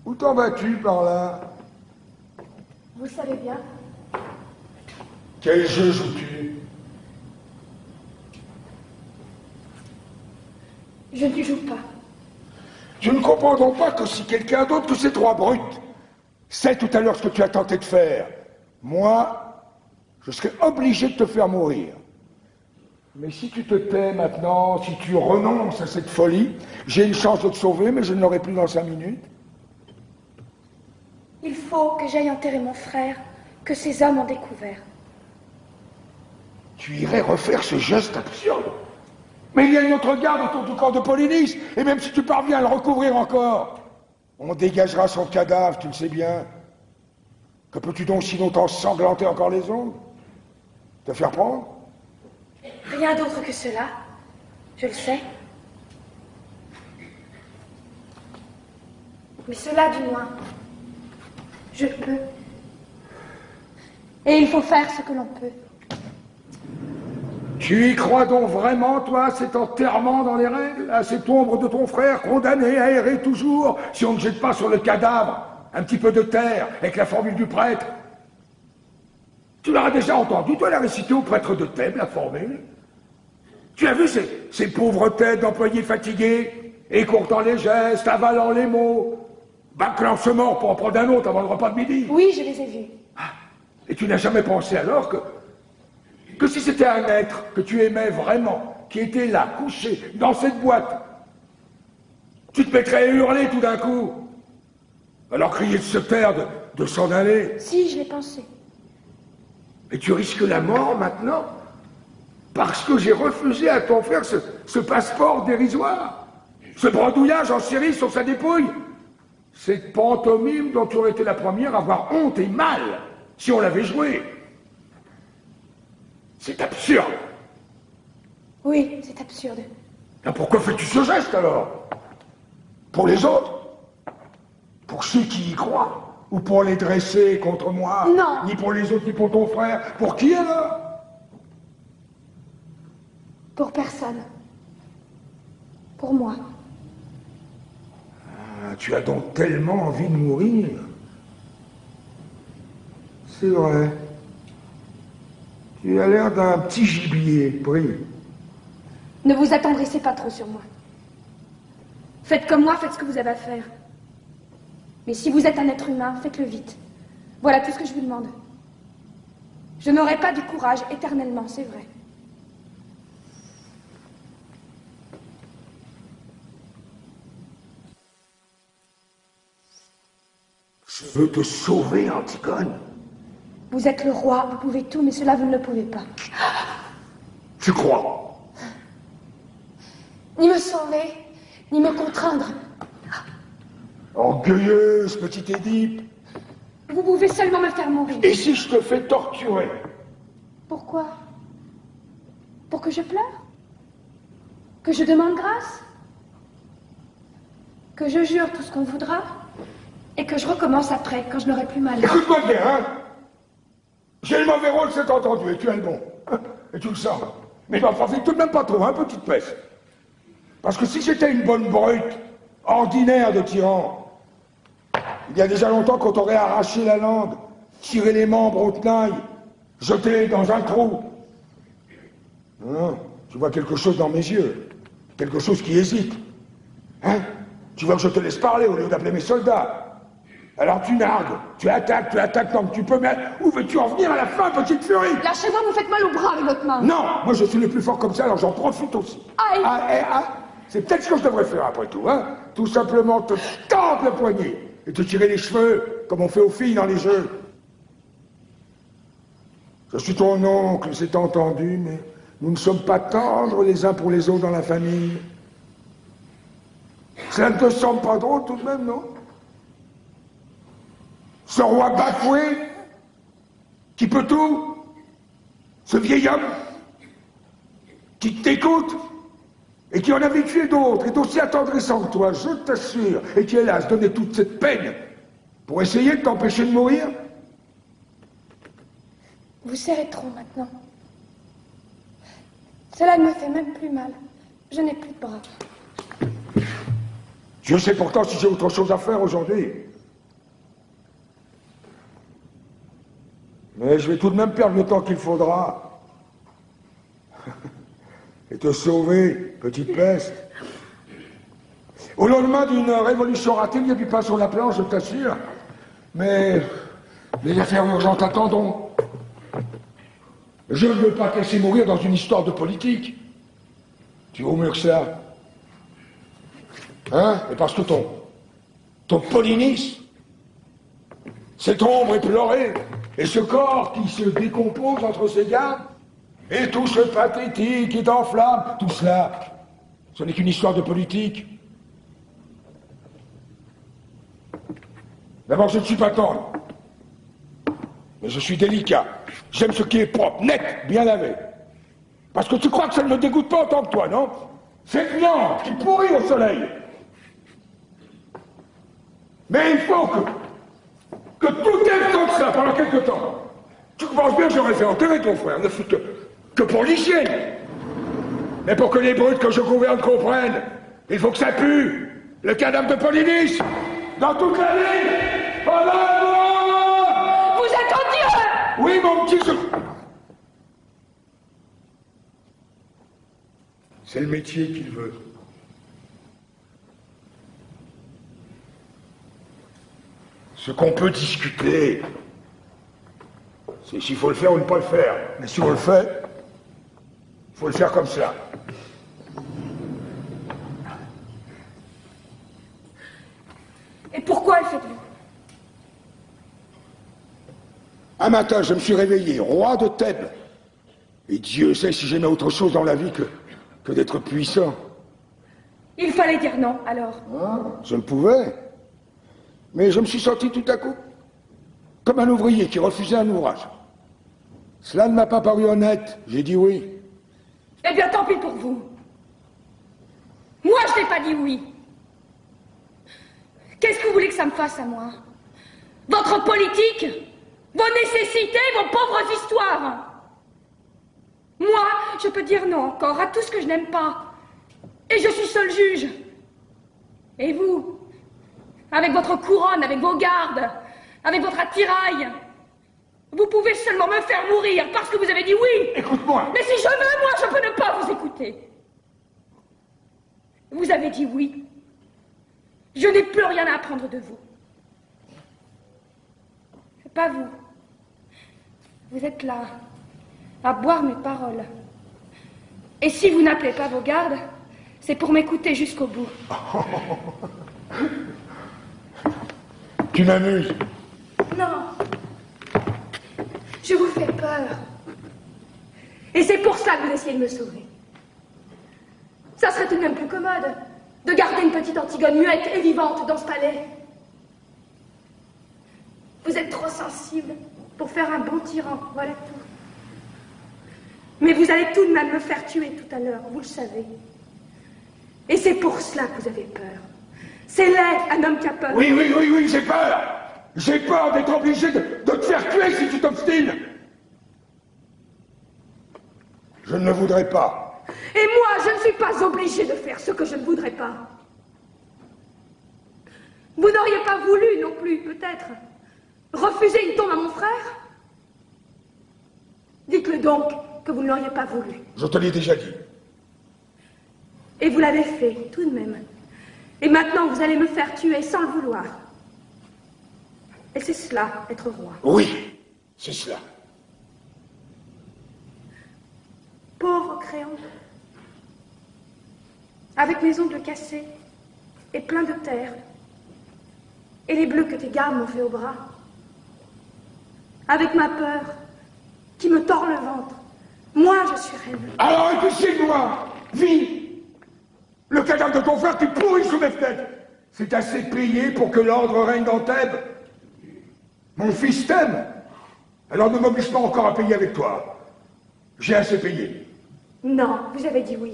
Où t'en vas-tu par là? Vous le savez bien. Quel jeu joues-tu? Je ne joue pas. Je ne comprends donc pas que si quelqu'un d'autre que ces trois brutes sait tout à l'heure ce que tu as tenté de faire, moi, je serais obligé de te faire mourir. Mais si tu te tais maintenant, si tu renonces à cette folie, j'ai une chance de te sauver, mais je ne l'aurai plus dans 5 minutes. Il faut que j'aille enterrer mon frère, que ces hommes ont découvert. Tu irais refaire ce geste absurde. Mais il y a une autre garde autour du corps de Polynice, et même si tu parviens à le recouvrir encore, on dégagera son cadavre, tu le sais bien. Que peux-tu donc sinon t'ensanglanter encore les ongles? Te faire prendre? Rien d'autre que cela, je le sais. Mais cela, du moins, je peux. Et il faut faire ce que l'on peut. Tu y crois donc vraiment, toi, cet enterrement dans les règles, à cette ombre de ton frère condamné à errer toujours, si on ne jette pas sur le cadavre un petit peu de terre avec la formule du prêtre? Tu l'auras déjà entendu, toi, la réciter au prêtre de Thèbes, la formule. Tu as vu ces pauvres têtes d'employés fatigués, écourtant les gestes, avalant les mots, bâclant ce mort pour en prendre un autre avant le repas de midi? Oui, je les ai vus. Et tu n'as jamais pensé alors que si c'était un être que tu aimais vraiment, qui était là, couché, dans cette boîte, tu te mettrais à hurler tout d'un coup, alors crier de se taire, de s'en aller? Si, je l'ai pensé. Et tu risques la mort maintenant parce que j'ai refusé à ton frère ce passeport dérisoire, ce bredouillage en Syrie sur sa dépouille, cette pantomime dont tu aurais été la première à avoir honte et mal si on l'avait joué. C'est absurde. Oui, c'est absurde. Et pourquoi fais-tu ce geste alors? Pour les autres? Pour ceux qui y croient? Ou pour les dresser contre moi? Non. Ni pour les autres, ni pour ton frère. Pour qui alors? Pour personne. Pour moi. Ah, tu as donc tellement envie de mourir. C'est vrai. Tu as l'air d'un petit gibier pris. Ne vous attendrissez pas trop sur moi. Faites comme moi, faites ce que vous avez à faire. Mais si vous êtes un être humain, faites-le vite. Voilà tout ce que je vous demande. Je n'aurai pas du courage éternellement, c'est vrai. Je veux te sauver, Antigone. Vous êtes le roi, vous pouvez tout, mais cela, vous ne le pouvez pas. Tu crois? Ni me sauver, ni me contraindre. Orgueilleuse, petite Édipe. Vous pouvez seulement me faire mourir. Et si je te fais torturer? Pourquoi? Pour que je pleure? Que je demande grâce? Que je jure tout ce qu'on voudra? Et que je recommence après, quand je n'aurai plus mal. Écoute-moi bien, hein? J'ai le mauvais rôle, c'est entendu, et tu as le bon. Et tu le sens. Mais n'en profite tout de même pas trop, hein, petite peste. Parce que si j'étais une bonne brute, ordinaire de tyran, il y a déjà longtemps qu'on t'aurait arraché la langue, tiré les membres au tenaille, jeté dans un trou. Non, tu vois quelque chose dans mes yeux, quelque chose qui hésite. Hein? Tu vois que je te laisse parler au lieu d'appeler mes soldats. Alors tu nargues, tu attaques tant que tu peux, mais où veux-tu en venir à la fin, petite furie? Lâchez-moi, vous faites mal au bras avec votre main. Non, moi je suis le plus fort comme ça, alors j'en profite aussi. Aïe. C'est peut-être ce que je devrais faire après tout, hein? Tout simplement te tendre le poignet et te tirer les cheveux, comme on fait aux filles dans les jeux. Je suis ton oncle, c'est entendu, mais nous ne sommes pas tendres les uns pour les autres dans la famille. Ça ne te semble pas drôle tout de même, non? Ce roi bafoué, qui peut tout, ce vieil homme, qui t'écoute, et qui en a vécu d'autres, est aussi attendrissant que toi, je t'assure, et qui, hélas, donnait toute cette peine pour essayer de t'empêcher de mourir. Vous serrez trop maintenant. Cela ne me fait même plus mal. Je n'ai plus de bras. Je sais pourtant si j'ai autre chose à faire aujourd'hui. Mais je vais tout de même perdre le temps qu'il faudra. Et te sauver, petite peste. Au lendemain d'une révolution ratée, il y a du pain sur la planche, je t'assure. Mais les affaires urgentes attendront. Je ne veux pas te laisser mourir dans une histoire de politique. Tu vaux mieux que ça. Hein? Et parce que ton Polynice, cette ombre éplorée, et ce corps qui se décompose entre ses gardes, et tout ce pathétique qui t'enflamme, tout cela, ce n'est qu'une histoire de politique. D'abord, je ne suis pas tendre, mais je suis délicat. J'aime ce qui est propre, net, bien lavé. Parce que tu crois que ça ne me dégoûte pas autant que toi, non? Cette viande qui pourrit au soleil. Mais il faut que tout aille comme ça pendant quelque temps. Tu penses bien que j'aurais fait enterrer ton frère, ne fût que pour l'hygiène. Mais pour que les brutes que je gouverne comprennent, il faut que ça pue. Le cadavre de Polynice, dans toute la ville. Voilà. Vous êtes odieux! Oui, mon petit... C'est le métier qu'il veut. Ce qu'on peut discuter, c'est s'il faut le faire ou ne pas le faire. Mais si on le fait, il faut le faire comme ça. Et pourquoi le faites-vous? Un matin, je me suis réveillé, roi de Thèbes. Et Dieu sait si j'aimais autre chose dans la vie que d'être puissant. Il fallait dire non, alors. Ah, je le pouvais. Mais je me suis senti tout à coup comme un ouvrier qui refusait un ouvrage. Cela ne m'a pas paru honnête. J'ai dit oui. Eh bien, tant pis pour vous. Moi, je n'ai pas dit oui. Qu'est-ce que vous voulez que ça me fasse à moi? Votre politique? Vos nécessités? Vos pauvres histoires? Moi, je peux dire non encore à tout ce que je n'aime pas. Et je suis seul juge. Et vous? Avec votre couronne, avec vos gardes, avec votre attirail, vous pouvez seulement me faire mourir parce que vous avez dit oui. Écoute-moi. Mais si je veux, moi, je peux ne pas vous écouter. Vous avez dit oui. Je n'ai plus rien à apprendre de vous. Pas vous. Vous êtes là, à boire mes paroles. Et si vous n'appelez pas vos gardes, c'est pour m'écouter jusqu'au bout. Tu m'amuses. Non. Je vous fais peur. Et c'est pour ça que vous essayez de me sauver. Ça serait tout de même plus commode de garder une petite Antigone muette et vivante dans ce palais. Vous êtes trop sensible pour faire un bon tyran, voilà tout. Mais vous allez tout de même me faire tuer tout à l'heure, vous le savez. Et c'est pour cela que vous avez peur. C'est laid, un homme qui a peur. Oui, j'ai peur. J'ai peur d'être obligé de te faire tuer si tu t'obstines. Je ne le voudrais pas. Et moi, je ne suis pas obligée de faire ce que je ne voudrais pas. Vous n'auriez pas voulu non plus, peut-être, refuser une tombe à mon frère? Dites-le donc que vous ne l'auriez pas voulu. Je te l'ai déjà dit. Et vous l'avez fait, tout de même. Et maintenant, vous allez me faire tuer sans le vouloir. Et c'est cela, être roi. Oui, c'est cela. Pauvre Créon. Avec mes ongles cassés et pleins de terre. Et les bleus que tes gardes m'ont fait au bras. Avec ma peur qui me tord le ventre. Moi, je suis reine. Alors écoutez-moi, vis. Le cadavre de ton frère qui pourrit sous mes fenêtres. C'est assez payé pour que l'ordre règne dans Thèbes. Mon fils t'aime. Alors ne m'oblige pas encore à payer avec toi. J'ai assez payé. Non, vous avez dit oui.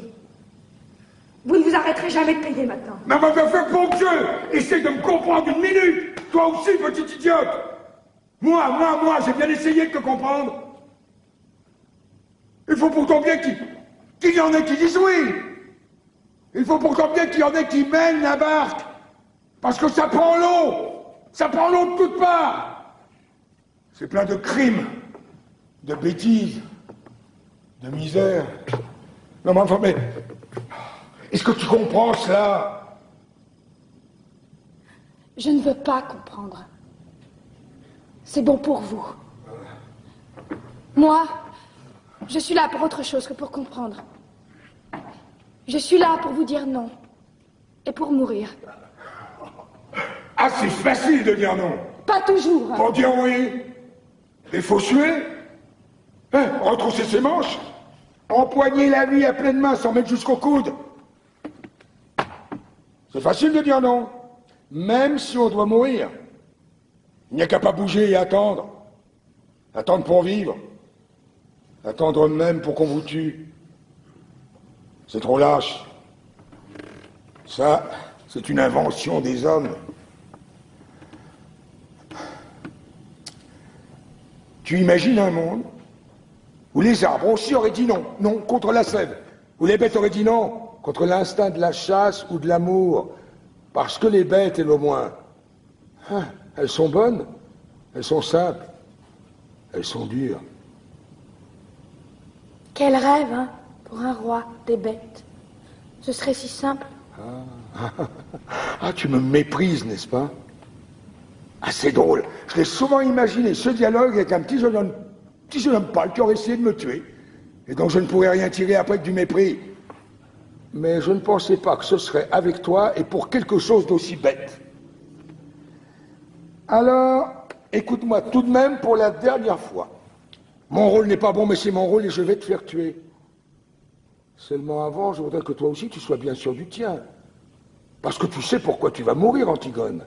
Vous ne vous arrêterez jamais de payer maintenant. Mais va faire bon Dieu. Essaye de me comprendre une minute. Toi aussi, petite idiote. Moi, j'ai bien essayé de te comprendre. Il faut pourtant bien qu'il y en ait qui disent oui. Il faut pourtant bien qu'il y en ait qui mènent la barque. Parce que ça prend l'eau. Ça prend l'eau de toutes parts. C'est plein de crimes, de bêtises, de misère. Non, mais enfin, mais... Est-ce que tu comprends cela? Je ne veux pas comprendre. C'est bon pour vous. Moi, je suis là pour autre chose que pour comprendre. Je suis là pour vous dire non. Et pour mourir. Ah, c'est facile de dire non. Pas toujours. Pour dire oui. Il faut suer. Hein, retrousser ses manches. Empoigner la vie à pleine main sans mettre jusqu'au coude. C'est facile de dire non. Même si on doit mourir. Il n'y a qu'à pas bouger et attendre. Attendre pour vivre. Attendre même pour qu'on vous tue. C'est trop lâche. Ça, c'est une invention des hommes. Tu imagines un monde où les arbres aussi auraient dit non, non, contre la sève, où les bêtes auraient dit non, contre l'instinct de la chasse ou de l'amour, parce que les bêtes, elles au moins, hein, elles sont bonnes, elles sont simples, elles sont dures. Quel rêve, hein, pour un roi des bêtes. Ce serait si simple. Ah, tu me méprises, n'est-ce pas? Ah, c'est drôle. Je l'ai souvent imaginé, ce dialogue avec un petit jeune homme pâle qui aurait essayé de me tuer, et donc je ne pourrais rien tirer après que du mépris. Mais je ne pensais pas que ce serait avec toi et pour quelque chose d'aussi bête. Alors, écoute-moi tout de même pour la dernière fois. Mon rôle n'est pas bon, mais c'est mon rôle et je vais te faire tuer. Seulement avant, je voudrais que toi aussi tu sois bien sûr du tien. Parce que tu sais pourquoi tu vas mourir, Antigone.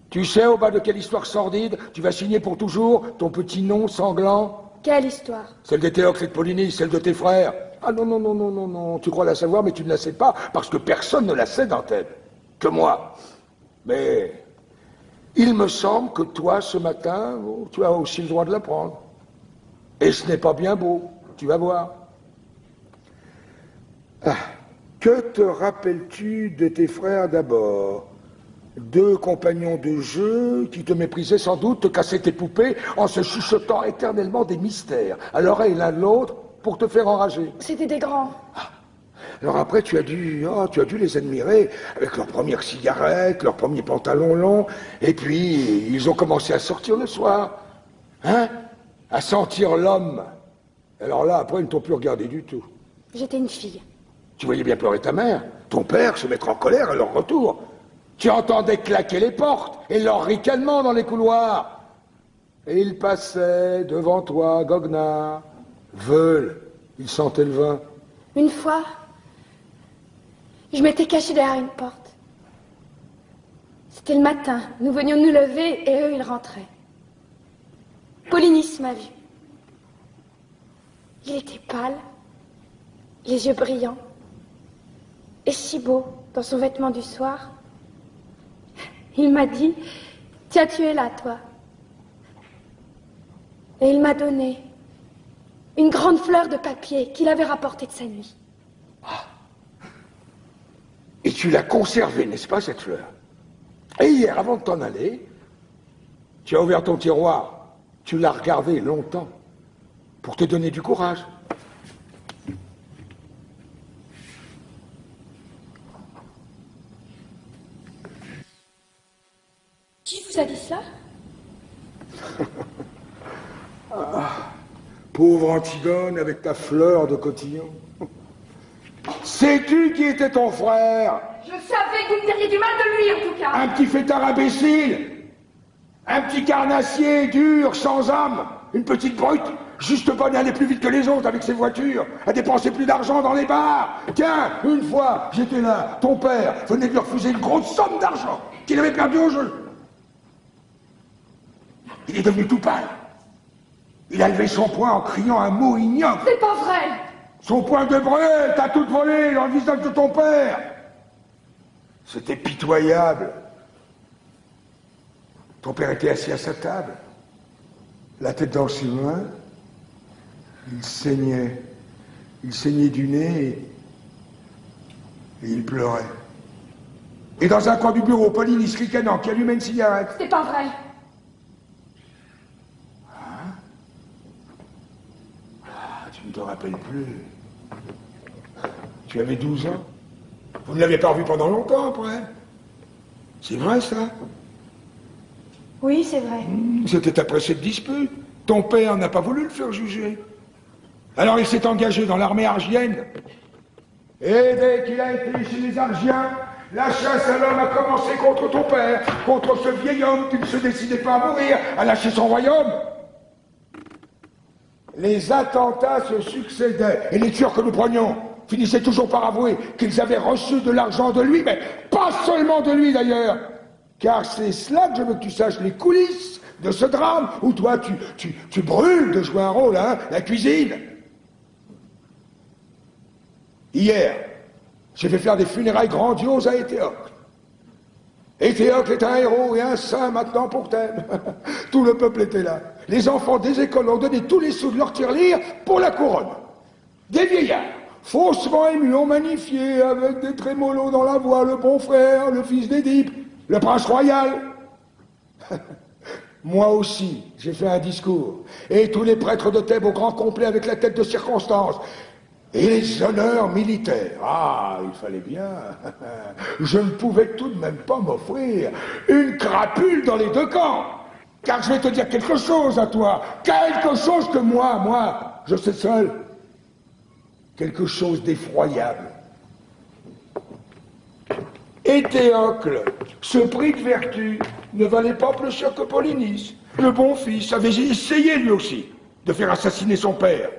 Tu sais au bas de quelle histoire sordide tu vas signer pour toujours ton petit nom sanglant? Quelle histoire? Celle des Théocle et de Polynice, celle de tes frères. Ah non, non, non, non, non, non, tu crois la savoir, mais tu ne la sais pas, parce que personne ne la sait dans Thèbes. Que moi. Mais il me semble que toi, ce matin, oh, tu as aussi le droit de l'apprendre. Et ce n'est pas bien beau, tu vas voir. Ah, que te rappelles-tu de tes frères d'abord? 2 compagnons de jeu qui te méprisaient sans doute, te cassaient tes poupées en se chuchotant éternellement des mystères à l'oreille l'un de l'autre pour te faire enrager. C'était des grands. Ah. Alors après, tu as dû les admirer avec leurs premières cigarettes, leurs premiers pantalons longs, et puis ils ont commencé à sortir le soir, hein, à sentir l'homme. Alors là, après, ils ne t'ont plus regardé du tout. J'étais une fille. Tu voyais bien pleurer ta mère, ton père se mettre en colère à leur retour. Tu entendais claquer les portes et leur ricanement dans les couloirs. Et ils passaient devant toi, goguenard, veulent, ils sentaient le vin. Une fois, je m'étais cachée derrière une porte. C'était le matin, nous venions de nous lever et eux, ils rentraient. Polynice m'a vu. Il était pâle, les yeux brillants, et si beau dans son vêtement du soir. Il m'a dit, tiens, tu es là, toi. Et il m'a donné une grande fleur de papier qu'il avait rapportée de sa nuit. Ah. Et tu l'as conservée, n'est-ce pas, cette fleur? Et hier, avant de t'en aller, tu as ouvert ton tiroir, tu l'as regardée longtemps, pour te donner du courage. Qui vous a dit ça? Ah, pauvre Antigone avec ta fleur de cotillon. Sais-tu qui était ton frère? Je savais que vous me diriez du mal de lui, en tout cas. Un petit fêtard imbécile, un petit carnassier dur, sans âme, une petite brute, juste bonne à aller plus vite que les autres avec ses voitures, à dépenser plus d'argent dans les bars. Tiens, une fois, j'étais là, ton père venait de lui refuser une grosse somme d'argent qu'il avait perdu au jeu. Il est devenu tout pâle. Il a levé son poing en criant un mot ignoble. C'est pas vrai. Son poing de Bruel, t'as tout volé dans le visage de ton père. C'était pitoyable. Ton père était assis à sa table, la tête dans ses mains. Il saignait. Il saignait du nez et il pleurait. Et dans un coin du bureau, Polynice ricanant qui allumait une cigarette. C'est pas vrai. Tu ne te rappelles plus. Tu avais 12 ans. Vous ne l'avez pas revu pendant longtemps après. C'est vrai ça? Oui, c'est vrai. C'était après cette dispute. Ton père n'a pas voulu le faire juger. Alors il s'est engagé dans l'armée argienne. Et dès qu'il a été chez les Argiens, la chasse à l'homme a commencé contre ton père, contre ce vieil homme qui ne se décidait pas à mourir, à lâcher son royaume. Les attentats se succédaient, et les tueurs que nous prenions finissaient toujours par avouer qu'ils avaient reçu de l'argent de lui, mais pas seulement de lui d'ailleurs, car c'est cela que je veux que tu saches, les coulisses de ce drame, où toi tu brûles de jouer un rôle, hein, la cuisine. Hier, j'ai fait faire des funérailles grandioses à Éthéocle. Et Théocle est un héros et un saint maintenant pour Thèbes. Tout le peuple était là. Les enfants des écoles ont donné tous les sous de leur tirelire pour la couronne. Des vieillards, faussement émus, ont magnifié avec des trémolos dans la voix le bon frère, le fils d'Édipe, le prince royal. Moi aussi, j'ai fait un discours. Et tous les prêtres de Thèbes au grand complet avec la tête de circonstance. Et les honneurs militaires. Ah, il fallait bien. Je ne pouvais tout de même pas m'offrir une crapule dans les deux camps. Car je vais te dire quelque chose à toi. Quelque chose que moi, je sais seul. Quelque chose d'effroyable. Et Théocle, ce prix de vertu, ne valait pas plus cher que Polynice. Le bon fils avait essayé lui aussi de faire assassiner son père.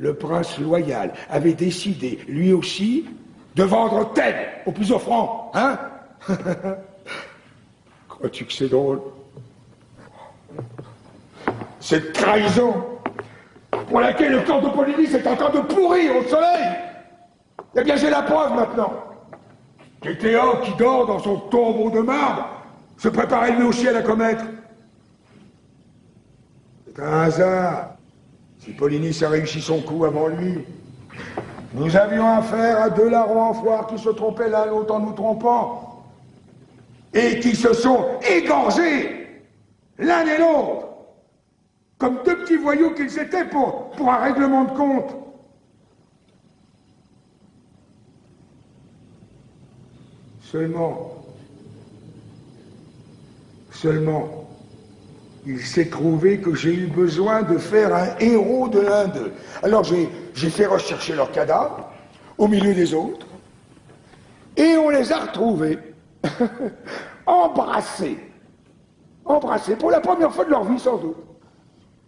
Le prince loyal avait décidé, lui aussi, de vendre Thèbes au plus offrant, hein? Crois-tu que c'est drôle? Cette trahison pour laquelle le corps de Polynice est en train de pourrir au soleil. Eh bien, j'ai la preuve maintenant. Que Théocle, qui dort dans son tombeau de marbre, se préparait lui aussi à la commettre. C'est un hasard. Si Polynice a réussi son coup avant lui, nous avions affaire à deux larrons en foire qui se trompaient l'un l'autre en nous trompant, et qui se sont égorgés l'un et l'autre, comme deux petits voyous qu'ils étaient pour un règlement de compte. Seulement, il s'est trouvé que j'ai eu besoin de faire un héros de l'un d'eux. Alors j'ai fait rechercher leurs cadavres, au milieu des autres, et on les a retrouvés, embrassés, pour la première fois de leur vie sans doute.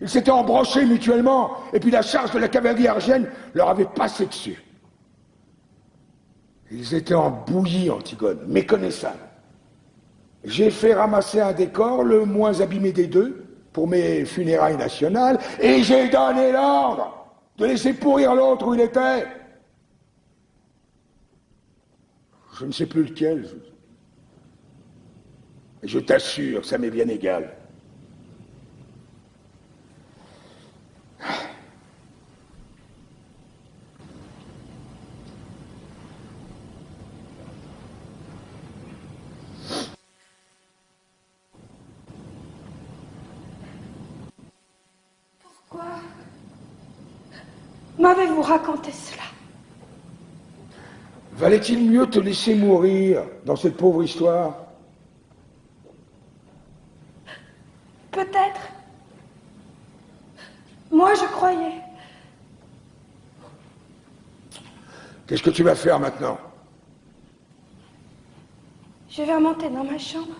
Ils s'étaient embrochés mutuellement, et puis la charge de la cavalerie argienne leur avait passé dessus. Ils étaient en bouillie, Antigone, méconnaissables. J'ai fait ramasser un décor, le moins abîmé des deux, pour mes funérailles nationales, et j'ai donné l'ordre de laisser pourrir l'autre où il était. Je ne sais plus lequel. Je t'assure, ça m'est bien égal. M'avez-vous raconté cela? Valait-il mieux te laisser mourir dans cette pauvre histoire? Peut-être. Moi, je croyais. Qu'est-ce que tu vas faire maintenant? Je vais remonter dans ma chambre.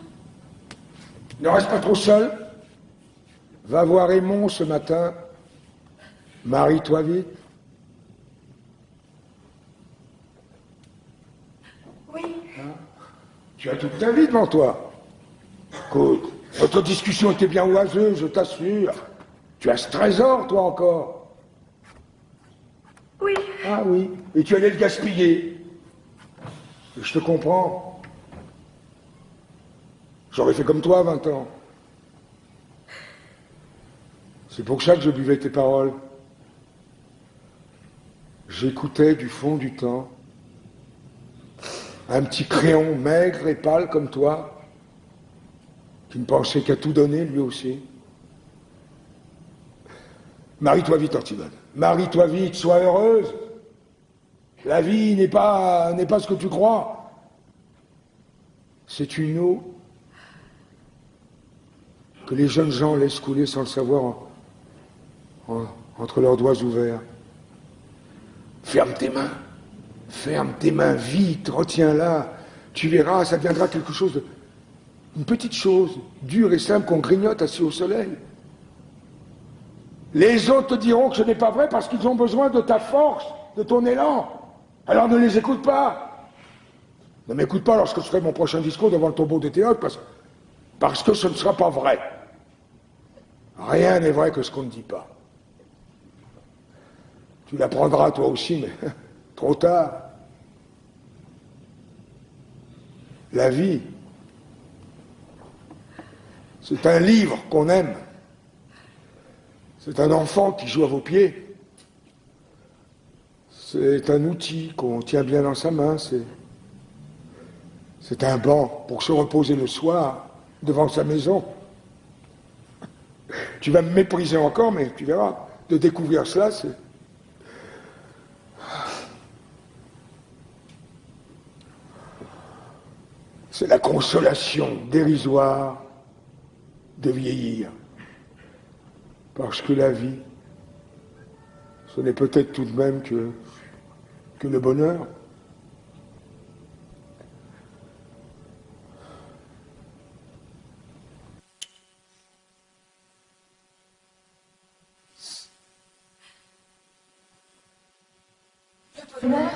Ne reste pas trop seul. Va voir Raymond ce matin. Marie-toi vite. Oui. Hein? Tu as toute ta vie devant toi. Écoute, notre discussion était bien oiseuse, je t'assure. Tu as ce trésor, toi, encore. Oui. Ah oui, et tu allais le gaspiller. Et je te comprends. J'aurais fait comme toi à 20 ans. C'est pour ça que je buvais tes paroles. J'écoutais du fond du temps un petit crayon maigre et pâle comme toi, qui ne pensait qu'à tout donner lui aussi. Marie-toi vite, Antigone. Marie-toi vite, sois heureuse. La vie n'est pas ce que tu crois. C'est une eau que les jeunes gens laissent couler sans le savoir entre leurs doigts ouverts. Ferme tes mains vite, retiens-la. Tu verras, ça deviendra quelque chose une petite chose, dure et simple qu'on grignote assis au soleil. Les autres te diront que ce n'est pas vrai parce qu'ils ont besoin de ta force, de ton élan. Alors ne les écoute pas. Ne m'écoute pas lorsque je ferai mon prochain discours devant le tombeau de Théocle parce que ce ne sera pas vrai. Rien n'est vrai que ce qu'on ne dit pas. Tu l'apprendras toi aussi, mais trop tard. La vie C'est un livre qu'on aime. C'est un enfant qui joue à vos pieds. C'est un outil qu'on tient bien dans sa main. C'est un banc pour se reposer le soir devant sa maison. Tu vas me mépriser encore, mais tu verras. De découvrir cela, c'est la consolation dérisoire de vieillir. Parce que la vie, ce n'est peut-être tout de même que le bonheur. Le bonheur?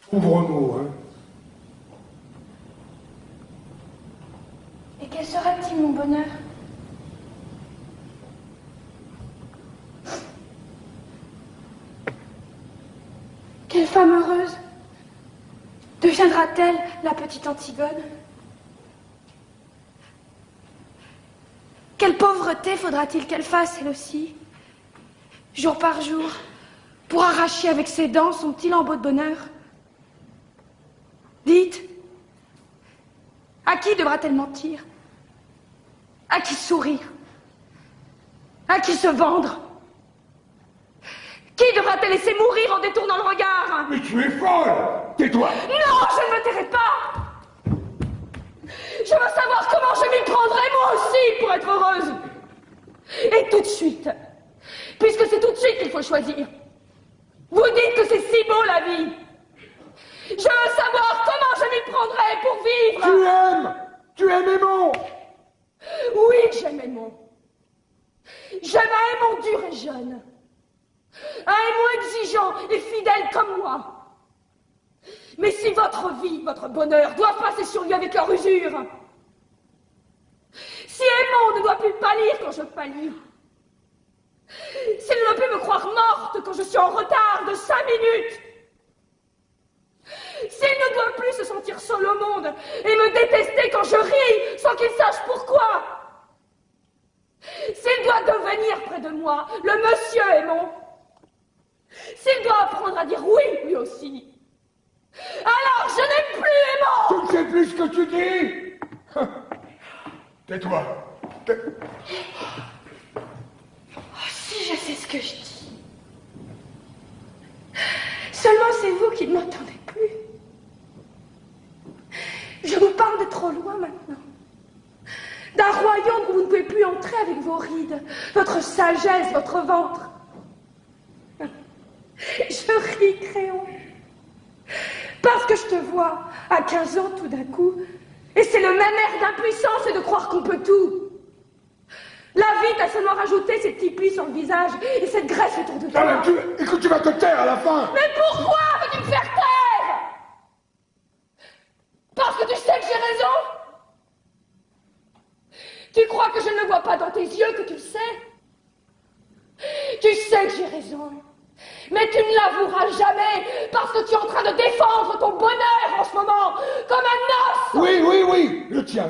Pauvre mot, hein. Et quel sera-t-il, mon bonheur? Quelle femme heureuse deviendra-t-elle la petite Antigone? Quelle pauvreté faudra-t-il qu'elle fasse, elle aussi, jour par jour, pour arracher avec ses dents son petit lambeau de bonheur? Dites, à qui devra-t-elle mentir? À qui sourire? À qui se vendre? Qui devra-t-elle laisser mourir en détournant le regard? Mais tu es folle! Tais-toi! Non, je ne me tairai pas! Je veux savoir comment je m'y prendrai moi aussi pour être heureuse. Et tout de suite, puisque c'est tout de suite qu'il faut choisir. Vous dites que c'est si beau la vie. Je veux savoir comment je m'y prendrai pour vivre. Tu aimes Aymon. Oui, j'aime Aymon. J'aime un Aymon dur et jeune. Un Aymon exigeant et fidèle comme moi. Mais si votre vie, votre bonheur, doivent passer sur lui avec leur usure, si Aymon ne doit plus pâlir quand je pâlis, s'il ne doit plus me croire morte quand je suis en retard de 5 minutes, s'il ne doit plus se sentir seul au monde et me détester quand je ris sans qu'il sache pourquoi, s'il doit devenir près de moi le monsieur Aymon, s'il doit apprendre à dire oui lui aussi, alors je n'aime plus Aymon. Tu ne sais plus ce que tu dis. Tais-toi. Oh, si je sais ce que je dis. Seulement c'est vous qui ne m'entendez plus. Je vous parle de trop loin maintenant. D'un royaume où vous ne pouvez plus entrer avec vos rides, votre sagesse, votre ventre. Je ris, Créon. Parce que je te vois à 15 ans tout d'un coup, et c'est le même air d'impuissance et de croire qu'on peut tout. La vie t'a seulement rajouté ces petits plis sur le visage et cette graisse autour de toi. Écoute, tu vas te taire à la fin. Mais pourquoi veux-tu me faire taire? Parce que tu sais que j'ai raison? Tu crois que je ne le vois pas dans tes yeux, que tu le sais? Tu sais que j'ai raison. Mais tu ne l'avoueras jamais, parce que tu es en train de défendre ton bonheur en ce moment, comme un os. Oui, le tien,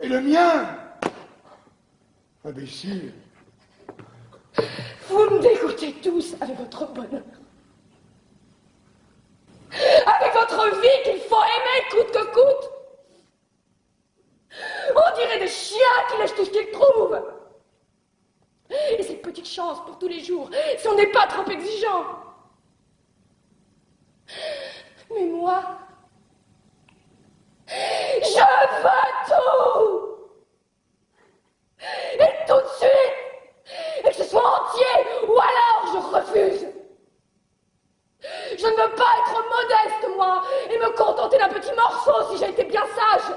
et le mien. Imbécile. Vous me dégoûtez tous avec votre bonheur. Avec votre vie qu'il faut aimer coûte que coûte. On dirait des chiens qui lèchent tout ce qu'ils trouvent. Et cette petite chance pour tous les jours, si on n'est pas trop exigeant. Mais moi, je veux tout. Et tout de suite. Et que ce soit entier, ou alors je refuse. Je ne veux pas être modeste, moi, et me contenter d'un petit morceau si j'ai été bien sage.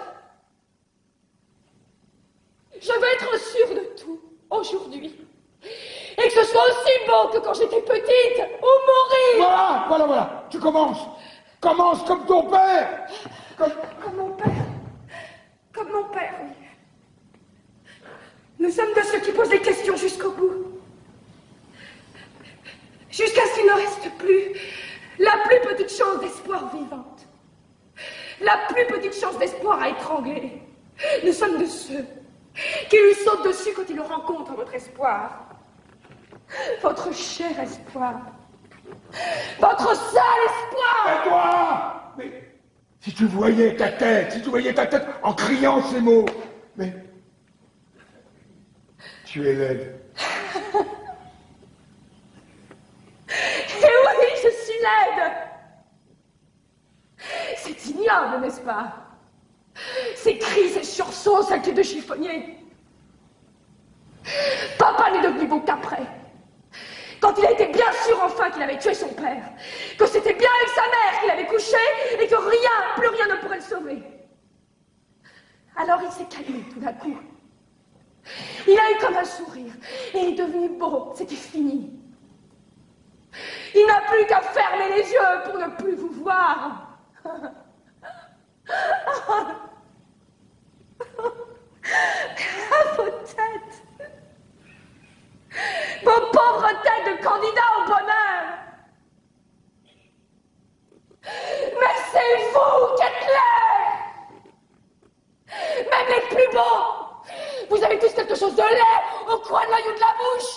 Je veux être sûre de tout, aujourd'hui. Et que ce soit aussi beau que quand j'étais petite, ou mourir. Voilà. Tu commences. Commence comme ton père. Comme mon père. Comme mon père, oui. Nous sommes de ceux qui posent les questions jusqu'au bout. Jusqu'à ce qu'il ne reste plus la plus plus petite chance d'espoir à étrangler. Nous sommes de ceux qui lui sautent dessus quand ils rencontrent votre espoir. Votre cher espoir. Votre seul espoir. Et toi? Mais si tu voyais ta tête, en criant ces mots. Mais tu es laide. Et oui, je suis laide. C'est ignoble, n'est-ce pas? Ces cris, ces sursauts, cette tête de chiffonnier. Papa n'est devenu beau qu'après. Quand il a été bien sûr enfin qu'il avait tué son père, que c'était bien avec sa mère qu'il avait couché et que rien, plus rien ne pourrait le sauver. Alors il s'est calmé tout d'un coup. Il a eu comme un sourire et il est devenu beau, c'était fini. Il n'a plus qu'à fermer les yeux pour ne plus vous voir. À vos têtes. Vos pauvres têtes de candidats au bonheur. Mais c'est vous qui êtes laids. Même les plus beaux. Vous avez tous quelque chose de laid au coin de l'œil ou de la bouche.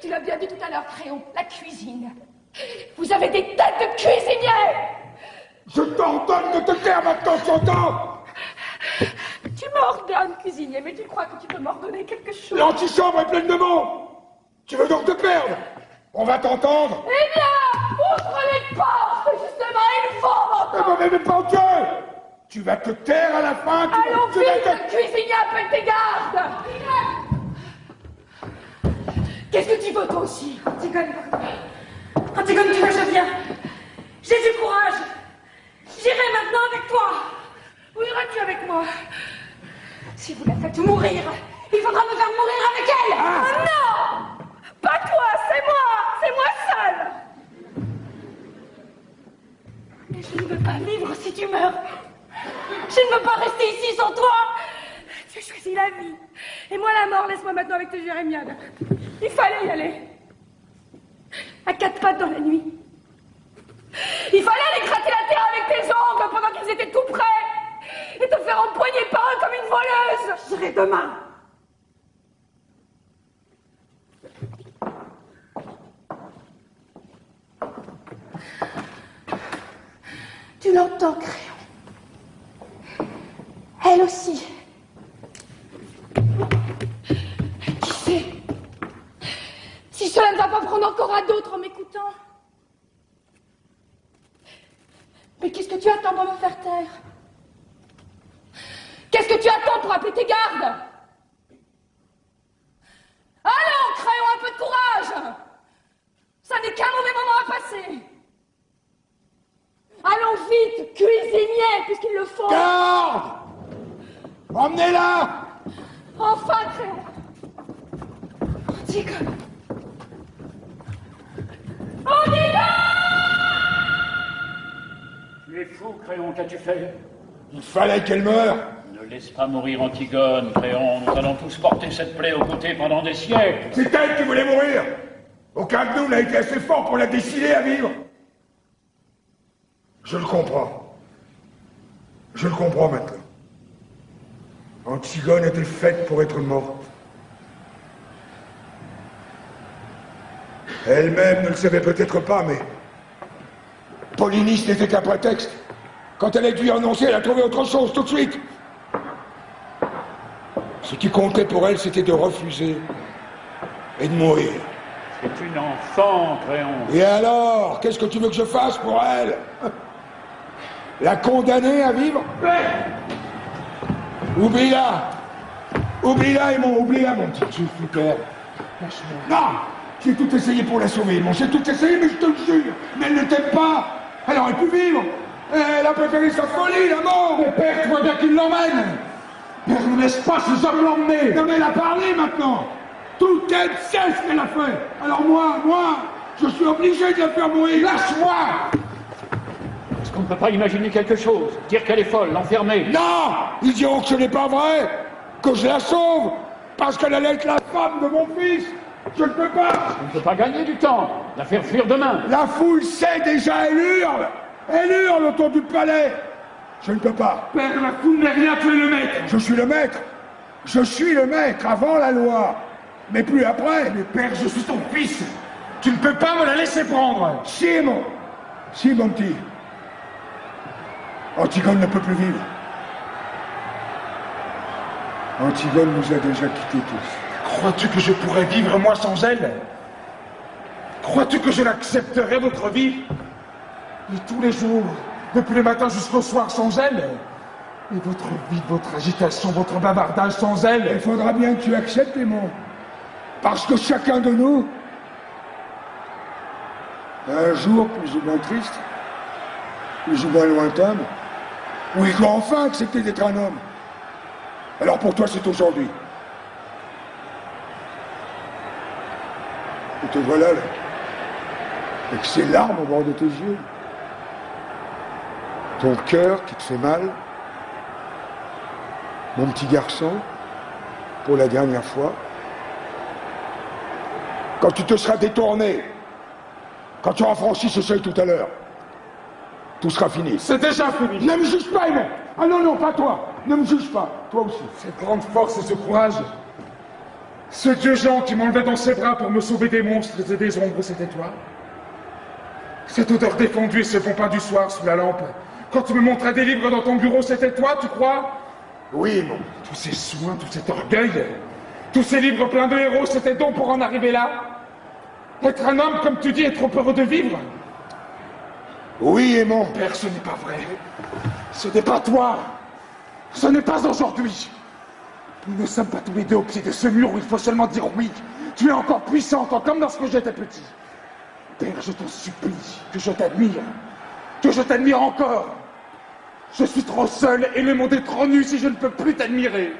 Tu l'as bien dit tout à l'heure, Créon, la cuisine. Vous avez des têtes de cuisiniers. Je t'ordonne de te taire maintenant, tu entends? Tu m'ordonnes, cuisinier, mais tu crois que tu peux m'ordonner quelque chose? L'antichambre est pleine de monde. Tu veux donc te perdre? On va t'entendre. Eh bien, ouvre les portes, justement, il faut m'entendre. Mais pas en Dieu. Tu vas te taire à la fin. Allons vite, cuisinier, appelle tes gardes. Qu'est-ce que tu veux, toi aussi? Antigone, tu veux, je viens. J'ai du courage. J'irai maintenant avec toi. Où iras-tu avec moi? Si vous la faites mourir, il faudra me faire mourir avec elle. Ah non! Pas toi, c'est moi seule. Mais je ne veux pas vivre si tu meurs. Je ne veux pas rester ici sans toi. Tu as choisi la vie. Et moi la mort, laisse-moi maintenant avec tes jérémiades. Il fallait y aller. À quatre pattes dans la nuit. Il fallait aller gratter la terre avec tes ongles pendant qu'ils étaient tout près. Et te faire empoigner par eux comme une voleuse. Je serai demain. Tu l'entends, Créon. Elle aussi. Qui sait? Si cela ne va pas prendre encore à d'autres en m'écoutant. Mais qu'est-ce que tu attends pour me faire taire? Qu'est-ce que tu attends pour appeler tes gardes? Allons, Créon, un peu de courage. Ça n'est qu'un mauvais moment à passer. Allons vite, cuisinier, puisqu'il le faut. Garde! Emmenez-la! Enfin, Créon. Antigone. Tu es fou, Créon, qu'as-tu fait? Il fallait qu'elle meure. Ne laisse pas mourir Antigone, Créon. Nous allons tous porter cette plaie aux côtés pendant des siècles. C'est elle qui voulait mourir. Aucun de nous n'a été assez fort pour la décider à vivre. Je le comprends. Je le comprends maintenant. Antigone était faite pour être morte. Elle-même ne le savait peut-être pas, mais Polynice n'était qu'un prétexte. Quand elle a dû y annoncer, elle a trouvé autre chose tout de suite. Ce qui comptait pour elle, c'était de refuser et de mourir. C'est une enfant, Créon. Et alors, qu'est-ce que tu veux que je fasse pour elle? La condamner à vivre? Oublie-la. Oublie-la, mon petit père. Non! J'ai tout essayé pour la sauver, j'ai tout essayé, mais je te le jure. Mais elle ne t'aime pas. Elle aurait pu vivre. Elle a préféré sa folie, la mort. Mais père, tu vois bien qu'il l'emmène. Père, ne laisse pas ces hommes l'emmener. Non, mais elle a parlé maintenant. Toute elle sait ce qu'elle a fait. Alors moi, je suis obligé de la faire mourir. Lâche-moi. Est-ce qu'on ne peut pas imaginer quelque chose? Dire qu'elle est folle, l'enfermer? Non! Ils diront que ce n'est pas vrai. Que je la sauve. Parce qu'elle allait être la femme de mon fils. Je ne peux pas. On ne peut pas gagner du temps. La faire fuir demain. La foule sait déjà, elle hurle autour du palais. Je ne peux pas. Père, la foule n'est rien, tu es le maître. Je suis le maître. Je suis le maître avant la loi. Mais plus après. Mais père, je suis ton fils. Tu ne peux pas me la laisser prendre. Si, mon petit. Antigone ne peut plus vivre. Antigone nous a déjà quittés tous. Crois-tu que je pourrais vivre, moi, sans elle? Crois-tu que je l'accepterais, votre vie? Et tous les jours, depuis le matin jusqu'au soir, sans elle? Et votre vie, votre agitation, votre bavardage sans elle? Il faudra bien que tu acceptes, Aimon. Parce que chacun de nous, un jour plus ou moins triste, plus ou moins lointain, où il doit enfin accepter d'être un homme. Alors pour toi, c'est aujourd'hui. Et te voilà là, avec ces larmes au bord de tes yeux. Ton cœur qui te fait mal. Mon petit garçon, pour la dernière fois. Quand tu te seras détourné, quand tu auras franchi ce seuil tout à l'heure, tout sera fini. C'est déjà fini. Ne me juge pas, Aimon. Ah non, non, pas toi. Ne me juge pas. Toi aussi. Cette grande force et ce courage. Ce dieu Jean qui m'enlevait dans ses bras pour me sauver des monstres et des ombres, c'était toi. Cette odeur défendue et ce bon pain du soir sous la lampe. Quand tu me montrais des livres dans ton bureau, c'était toi, tu crois? Oui, Aimon. Tous ces soins, tout cet orgueil, tous ces livres pleins de héros, c'était donc pour en arriver là? Être un homme, comme tu dis, est trop heureux de vivre? Oui, Aimon. Père, ce n'est pas vrai. Ce n'est pas toi. Ce n'est pas aujourd'hui. Nous ne sommes pas tous les deux au pied de ce mur où il faut seulement dire oui. Tu es encore puissant, encore comme lorsque j'étais petit. Père, je t'en supplie, que je t'admire. Que je t'admire encore. Je suis trop seul et le monde est trop nu si je ne peux plus t'admirer.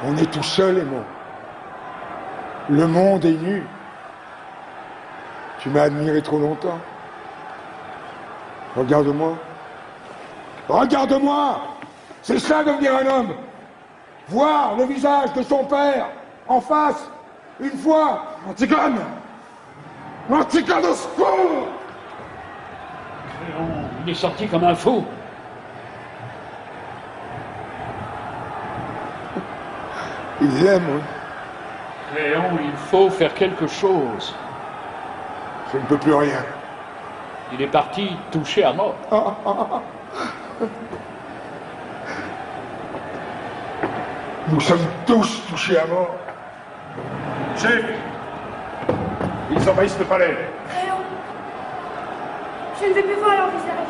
On est tout seul, Aimon. Le monde est nu. Tu m'as admiré trop longtemps. Regarde-moi. Regarde-moi! C'est ça devenir un homme. Voir le visage de son père en face, une fois. Antigone! Antigone, au secours! Créon, il est sorti comme un fou. Il l'aime, oui. Créon, il faut faire quelque chose. Je ne peux plus rien. Il est parti touché à mort. Nous sommes tous touchés à mort. Chef! Ils envahissent le palais. Créon, je ne veux plus voir leur visage.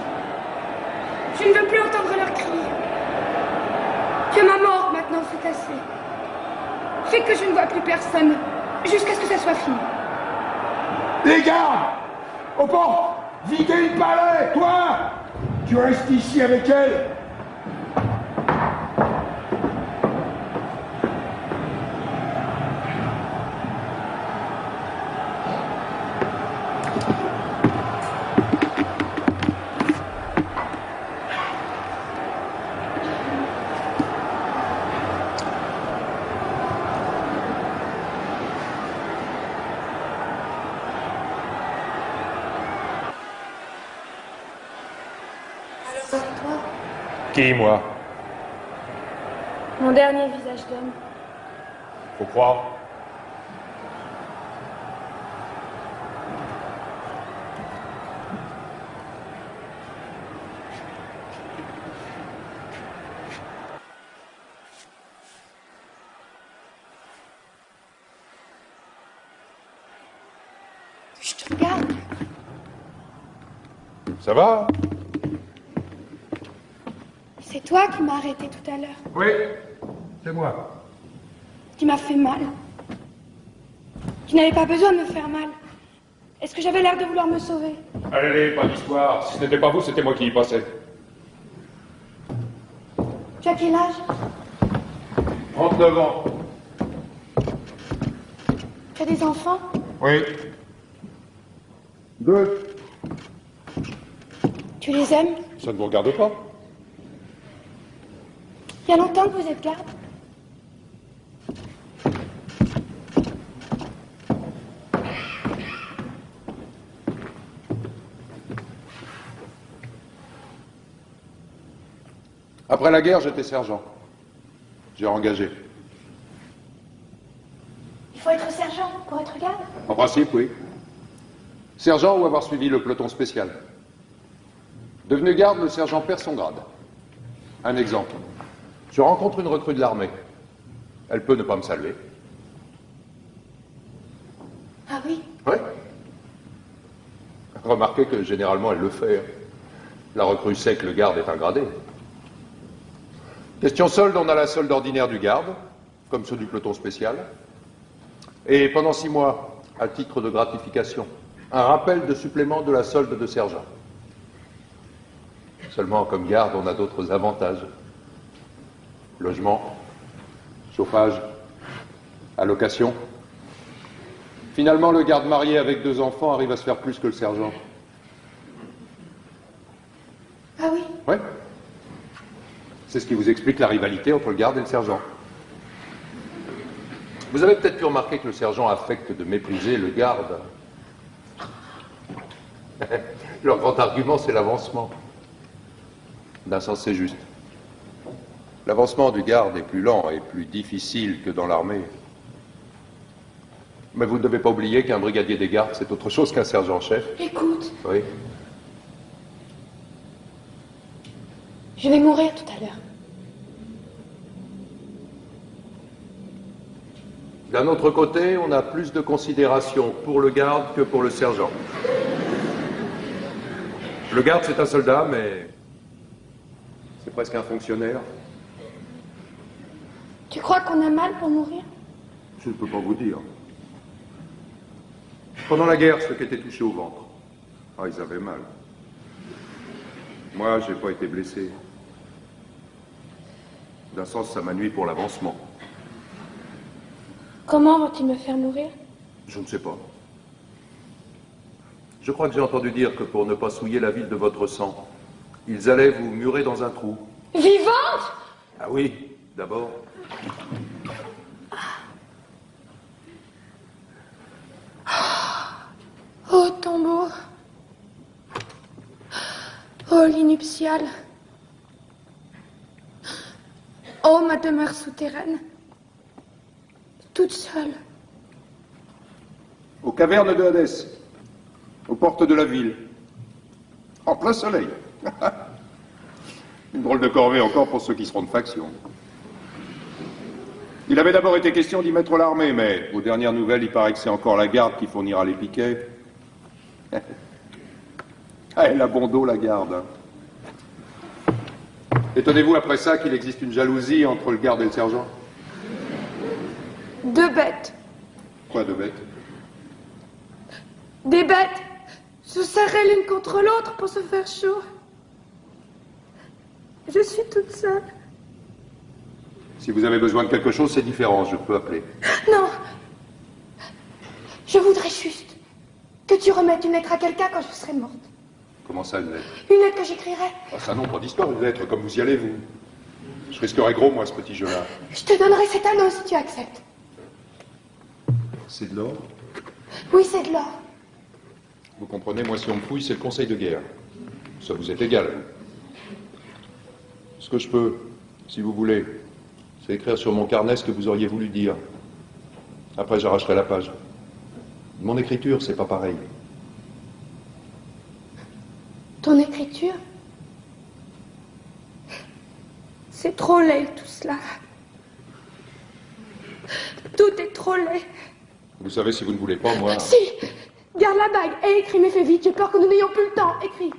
Je ne veux plus entendre leurs cris. Que ma mort, maintenant, c'est assez. Fais que je ne vois plus personne, jusqu'à ce que ça soit fini. Les gardes! Aux portes! Videz le palais! Toi! Tu restes ici avec elle! Qui, moi? Mon dernier visage d'homme. Faut croire. Je te regarde. Ça va? C'est toi qui m'as arrêté tout à l'heure. Oui, c'est moi. Tu m'as fait mal. Tu n'avais pas besoin de me faire mal. Est-ce que j'avais l'air de vouloir me sauver? Allez, pas d'histoire. Si ce n'était pas vous, c'était moi qui y passais. Tu as quel âge? 39 ans. Tu as des enfants? Oui. 2. Tu les aimes? Ça ne vous regarde pas? Il y a longtemps que vous êtes garde? Après la guerre, j'étais sergent. J'ai engagé. Il faut être sergent pour être garde? En principe, oui. Sergent ou avoir suivi le peloton spécial. Devenu garde, le sergent perd son grade. Un exemple. Je rencontre une recrue de l'armée. Elle peut ne pas me saluer. Ah oui? Oui. Remarquez que généralement elle le fait. La recrue sait que le garde est un gradé. Question solde, on a la solde ordinaire du garde, comme ceux du peloton spécial. Et pendant 6 mois, à titre de gratification, un rappel de supplément de la solde de sergent. Seulement, comme garde, on a d'autres avantages. Logement, chauffage, allocation. Finalement, le garde marié avec 2 enfants arrive à se faire plus que le sergent. Ah oui? Oui. C'est ce qui vous explique la rivalité entre le garde et le sergent. Vous avez peut-être pu remarquer que le sergent affecte de mépriser le garde. Leur grand argument, c'est l'avancement. D'un sens, c'est juste. L'avancement du garde est plus lent et plus difficile que dans l'armée. Mais vous ne devez pas oublier qu'un brigadier des gardes, c'est autre chose qu'un sergent-chef. Écoute, Oui. je vais mourir tout à l'heure. D'un autre côté, on a plus de considération pour le garde que pour le sergent. Le garde, c'est un soldat, mais c'est presque un fonctionnaire. Tu crois qu'on a mal pour mourir? Je ne peux pas vous dire. Pendant la guerre, ceux qui étaient touchés au ventre, ils avaient mal. Moi, j'ai pas été blessé. D'un sens, ça m'a nui pour l'avancement. Comment vont-ils me faire mourir? Je ne sais pas. Je crois que j'ai entendu dire que pour ne pas souiller la ville de votre sang, ils allaient vous murer dans un trou. Vivante? Ah oui, d'abord. Oh, tombeau. Oh, lit nuptial. Oh, ma demeure souterraine. Toute seule. Aux cavernes de Hadès, aux portes de la ville, en plein soleil. Une drôle de corvée encore pour ceux qui seront de faction. Il avait d'abord été question d'y mettre l'armée, mais aux dernières nouvelles, il paraît que c'est encore la garde qui fournira les piquets. Elle a bon dos, la garde. Hein. Étonnez-vous après ça qu'il existe une jalousie entre le garde et le sergent? 2 bêtes. Quoi, 2 bêtes? Des bêtes se serraient l'une contre l'autre pour se faire chaud. Je suis toute seule. Si vous avez besoin de quelque chose, c'est différent, je peux appeler. Non. Je voudrais juste que tu remettes une lettre à quelqu'un quand je serai morte. Comment ça, une lettre? Une lettre que j'écrirai. Ah, ça non, pas d'histoire, une lettre, comme vous y allez, vous. Je risquerais gros, moi, ce petit jeu-là. Je te donnerai cet anneau si tu acceptes. C'est de l'or? Oui, c'est de l'or. Vous comprenez, moi, si on me fouille, c'est le conseil de guerre. Ça vous est égal. Ce que je peux, si vous voulez, c'est écrire sur mon carnet ce que vous auriez voulu dire. Après, j'arracherai la page. Mon écriture, c'est pas pareil. Ton écriture? C'est trop laid, tout cela. Tout est trop laid. Vous savez, si vous ne voulez pas, moi... Si! Garde la bague et écris, mais fais vite, j'ai peur que nous n'ayons plus le temps. Écris.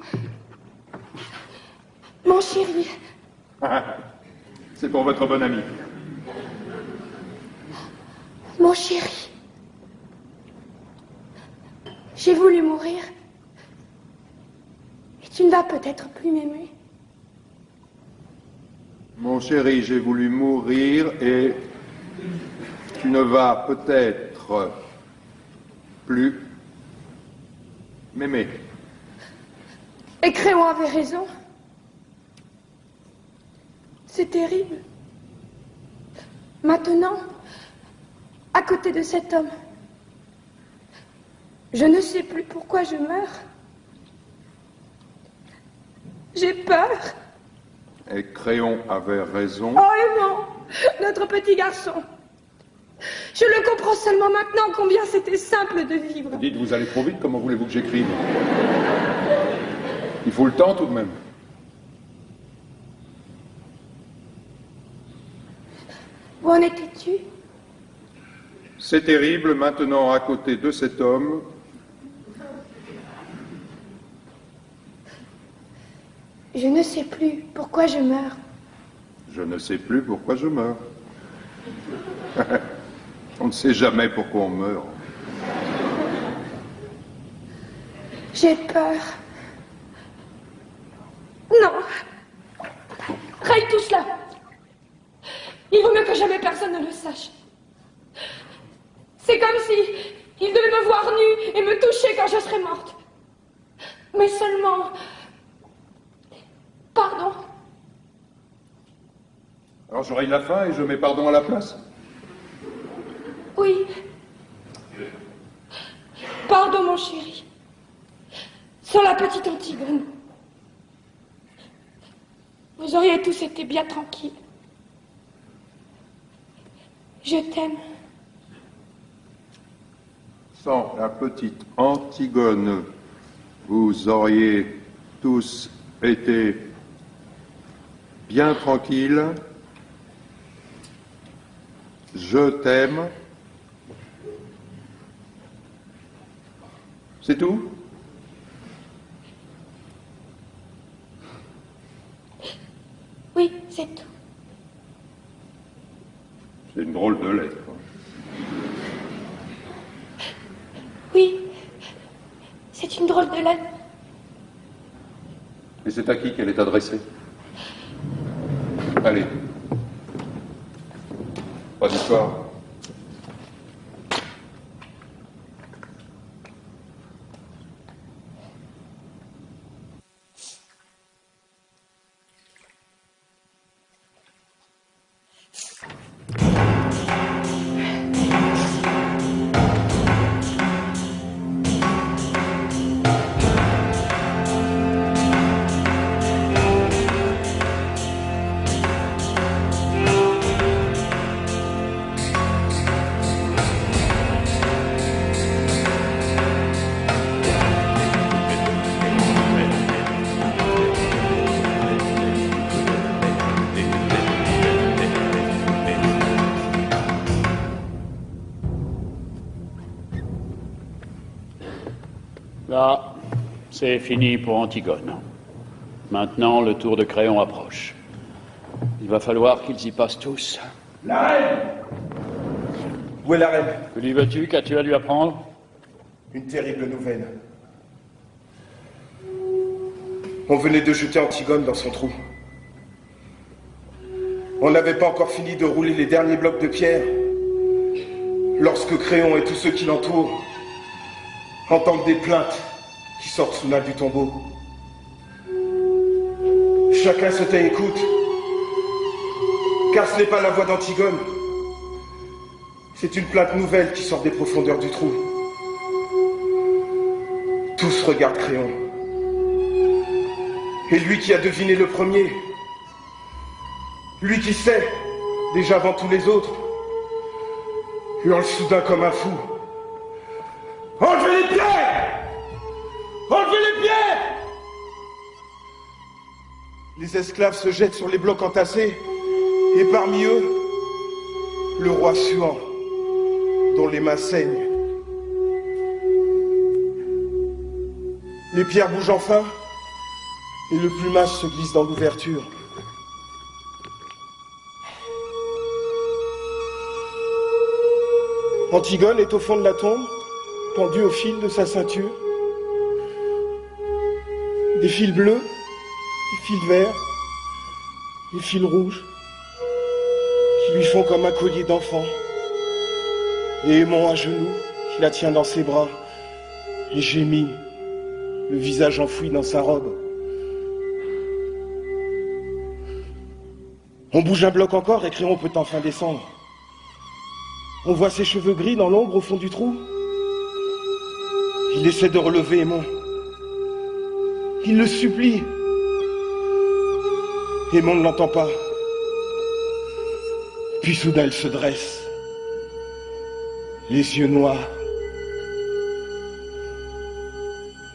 Mon chéri. C'est pour votre bon ami. Mon chéri. J'ai voulu mourir. Et tu ne vas peut-être plus m'aimer. Mon chéri, j'ai voulu mourir et tu ne vas peut-être plus m'aimer. Et Créon avait raison. C'est terrible. Maintenant, à côté de cet homme, je ne sais plus pourquoi je meurs. J'ai peur. Et Crayon avait raison. Oh, Aimant, notre petit garçon. Je le comprends seulement maintenant combien c'était simple de vivre. Dites, vous allez trop vite, comment voulez-vous que j'écrive? Il faut le temps tout de même. Où en étais-tu? C'est terrible, maintenant à côté de cet homme. Je ne sais plus pourquoi je meurs. Je ne sais plus pourquoi je meurs. On ne sait jamais pourquoi on meurt. J'ai peur. Non. Raye tout cela. Il vaut mieux que jamais personne ne le sache. C'est comme si il devait me voir nue et me toucher quand je serais morte. Mais seulement... Pardon. Alors je raye la fin et je mets pardon à la place? Oui. Pardon, mon chéri. Sur la petite Antigone. Vous auriez tous été bien tranquilles. Je t'aime. Sans la petite Antigone, vous auriez tous été bien tranquilles. Je t'aime. C'est tout? Oui, c'est tout. C'est une drôle de lettre. Oui, c'est une drôle de lettre. Et c'est à qui qu'elle est adressée? Allez. Pas d'histoire. Là, c'est fini pour Antigone. Maintenant, le tour de Crayon approche. Il va falloir qu'ils y passent tous. La reine! Où est la reine? Que lui veux-tu? Qu'as-tu à lui apprendre? Une terrible nouvelle. On venait de jeter Antigone dans son trou. On n'avait pas encore fini de rouler les derniers blocs de pierre lorsque Crayon et tous ceux qui l'entourent entendent des plaintes qui sortent soudain du tombeau. Chacun se tait et écoute, car ce n'est pas la voix d'Antigone. C'est une plainte nouvelle qui sort des profondeurs du trou. Tous regardent Crayon. Et lui qui a deviné le premier, lui qui sait, déjà avant tous les autres, hurle soudain comme un fou. Enlevez les pierres! Enlevez les pierres! Les esclaves se jettent sur les blocs entassés, et parmi eux, le roi suant, dont les mains saignent. Les pierres bougent enfin, et le plumage se glisse dans l'ouverture. Antigone est au fond de la tombe, pendue au fil de sa ceinture. Des fils bleus, des fils verts, des fils rouges, qui lui font comme un collier d'enfant. Et Aimant à genoux, qui la tient dans ses bras, et gémit, le visage enfoui dans sa robe. On bouge un bloc encore et Crayon peut enfin descendre. On voit ses cheveux gris dans l'ombre au fond du trou. Il essaie de relever Aimant. Il le supplie. Aimon ne l'entend pas. Puis soudain, elle se dresse. Les yeux noirs.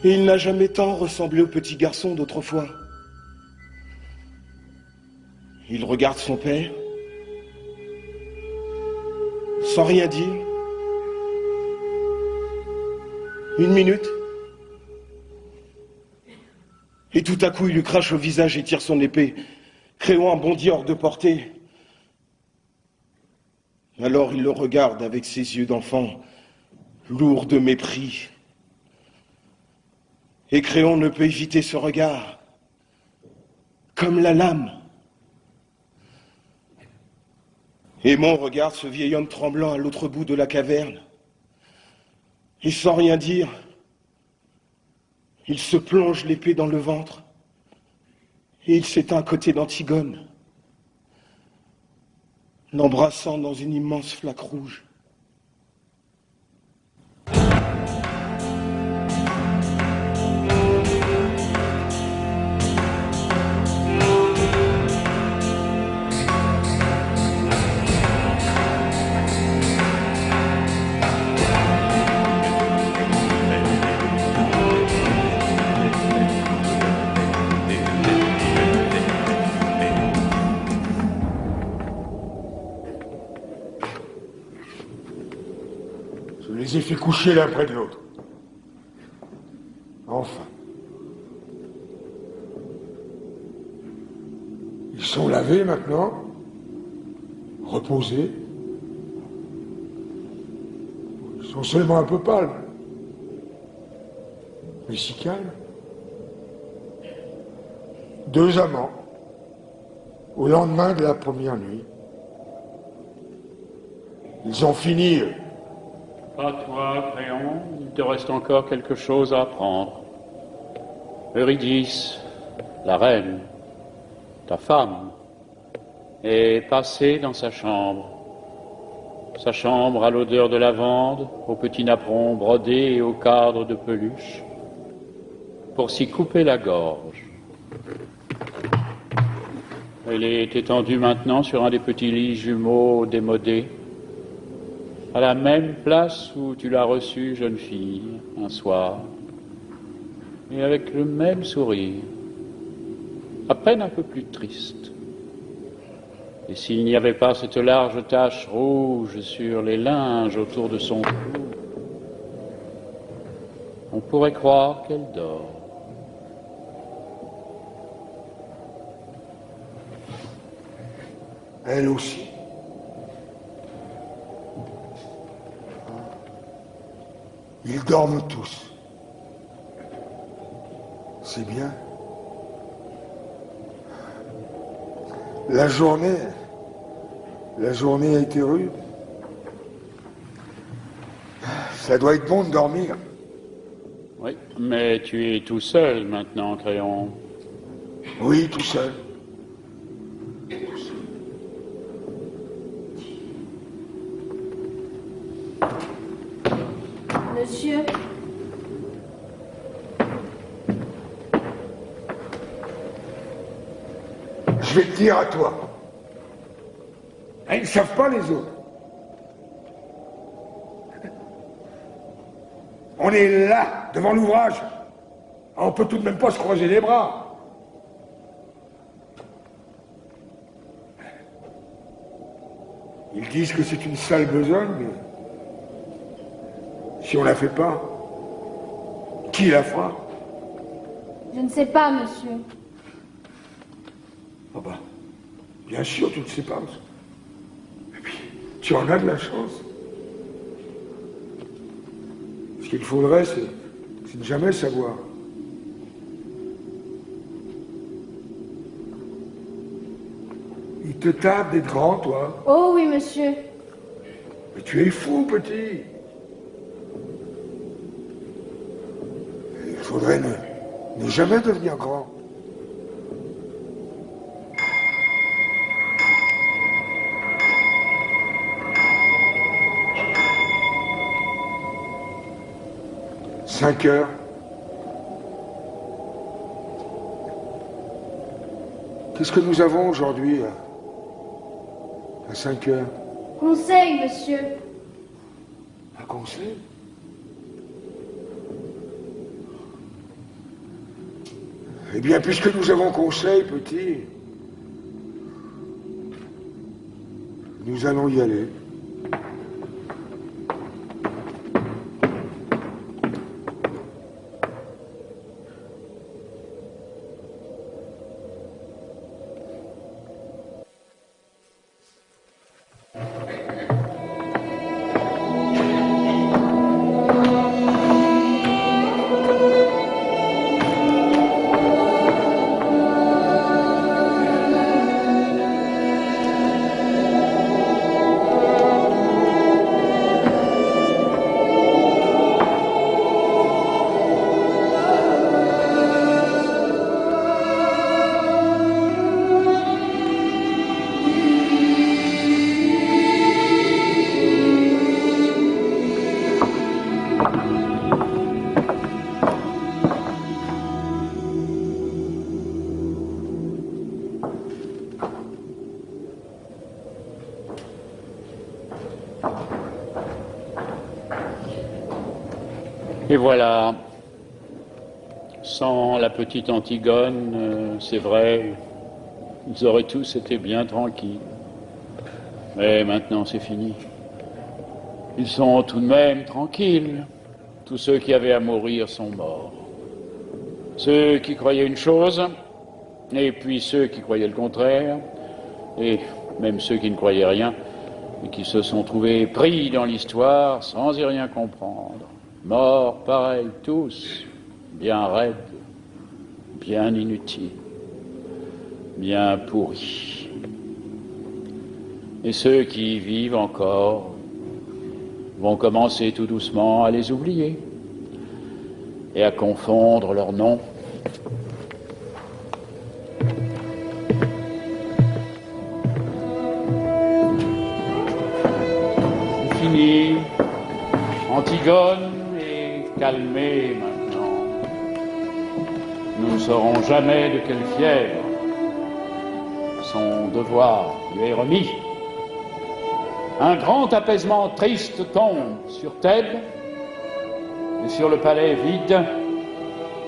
Et il n'a jamais tant ressemblé au petit garçon d'autrefois. Il regarde son père, sans rien dire. Une minute. Et tout à coup, il lui crache au visage et tire son épée. Créon bondit hors de portée. Alors il le regarde avec ses yeux d'enfant, lourds de mépris. Et Créon ne peut éviter ce regard, comme la lame. Aimon regarde ce vieil homme tremblant à l'autre bout de la caverne. Et sans rien dire, il se plonge l'épée dans le ventre et il s'éteint à côté d'Antigone, l'embrassant dans une immense flaque rouge. Je les ai fait coucher l'un près de l'autre. Enfin. Ils sont lavés maintenant, reposés. Ils sont seulement un peu pâles, mais si calmes. Deux amants, au lendemain de la première nuit. Ils ont fini, eux. Pas toi, Créon, il te reste encore quelque chose à apprendre. Eurydice, la reine, ta femme, est passée dans sa chambre. Sa chambre à l'odeur de lavande, au petit napperon brodé et au cadre de peluche, pour s'y couper la gorge. Elle est étendue maintenant sur un des petits lits jumeaux démodés, à la même place où tu l'as reçue, jeune fille, un soir, et avec le même sourire, à peine un peu plus triste. Et s'il n'y avait pas cette large tache rouge sur les linges autour de son cou, on pourrait croire qu'elle dort. Elle aussi. Ils dorment tous. C'est bien. La journée a été rude. Ça doit être bon de dormir. Oui, mais tu es tout seul maintenant, Créon. Oui, tout seul. Monsieur, Je vais te dire à toi. Ils ne savent pas les autres. On est là, devant l'ouvrage. On peut tout de même pas se croiser les bras. Ils disent que c'est une sale besogne, mais si on la fait pas, qui la fera? je ne sais pas, monsieur. Ah bah, bien sûr, tu ne sais pas. Et puis, tu en as de la chance. Ce qu'il faudrait, c'est de jamais savoir. Il te tarde d'être grand, toi. Oh oui, monsieur. Mais tu es fou, petit. Il faudrait ne jamais devenir grand. « 5 heures. Qu'est-ce que nous avons aujourd'hui, à 5 heures? Conseil, monsieur. Un conseil? Eh bien, puisque nous avons conseil, petit, nous allons y aller. Et voilà, sans la petite Antigone, c'est vrai, ils auraient tous été bien tranquilles. Mais maintenant c'est fini. Ils sont tout de même tranquilles. Tous ceux qui avaient à mourir sont morts. Ceux qui croyaient une chose, et puis ceux qui croyaient le contraire, et même ceux qui ne croyaient rien, et qui se sont trouvés pris dans l'histoire sans y rien comprendre. Morts, pareils, tous, bien raides, bien inutiles, bien pourris. Et ceux qui vivent encore vont commencer tout doucement à les oublier et à confondre leurs noms. C'est fini. Antigone calmé maintenant. Nous ne saurons jamais de quelle fièvre son devoir lui est remis. Un grand apaisement triste tombe sur Thèbes et sur le palais vide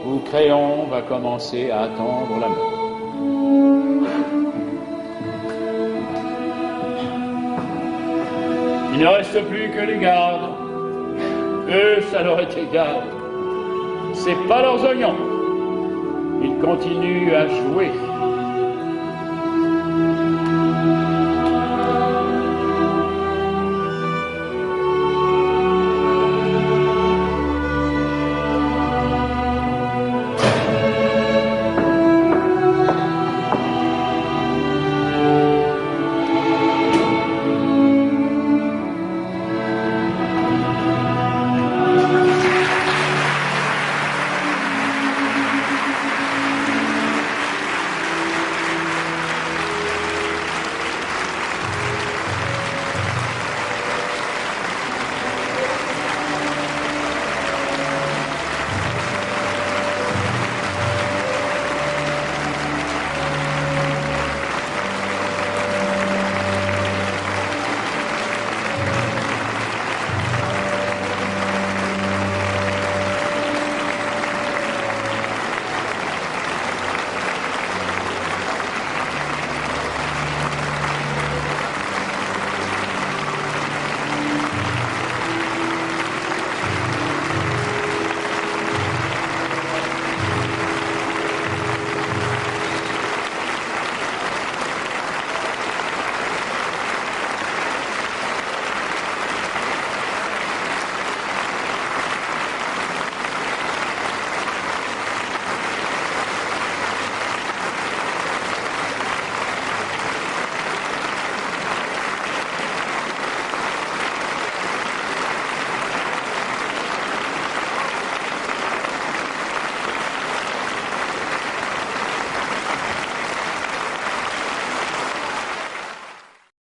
où Créon va commencer à attendre la mort. Il ne reste plus que les gardes. Eux, ça leur est égal. C'est pas leurs oignons. Ils continuent à jouer.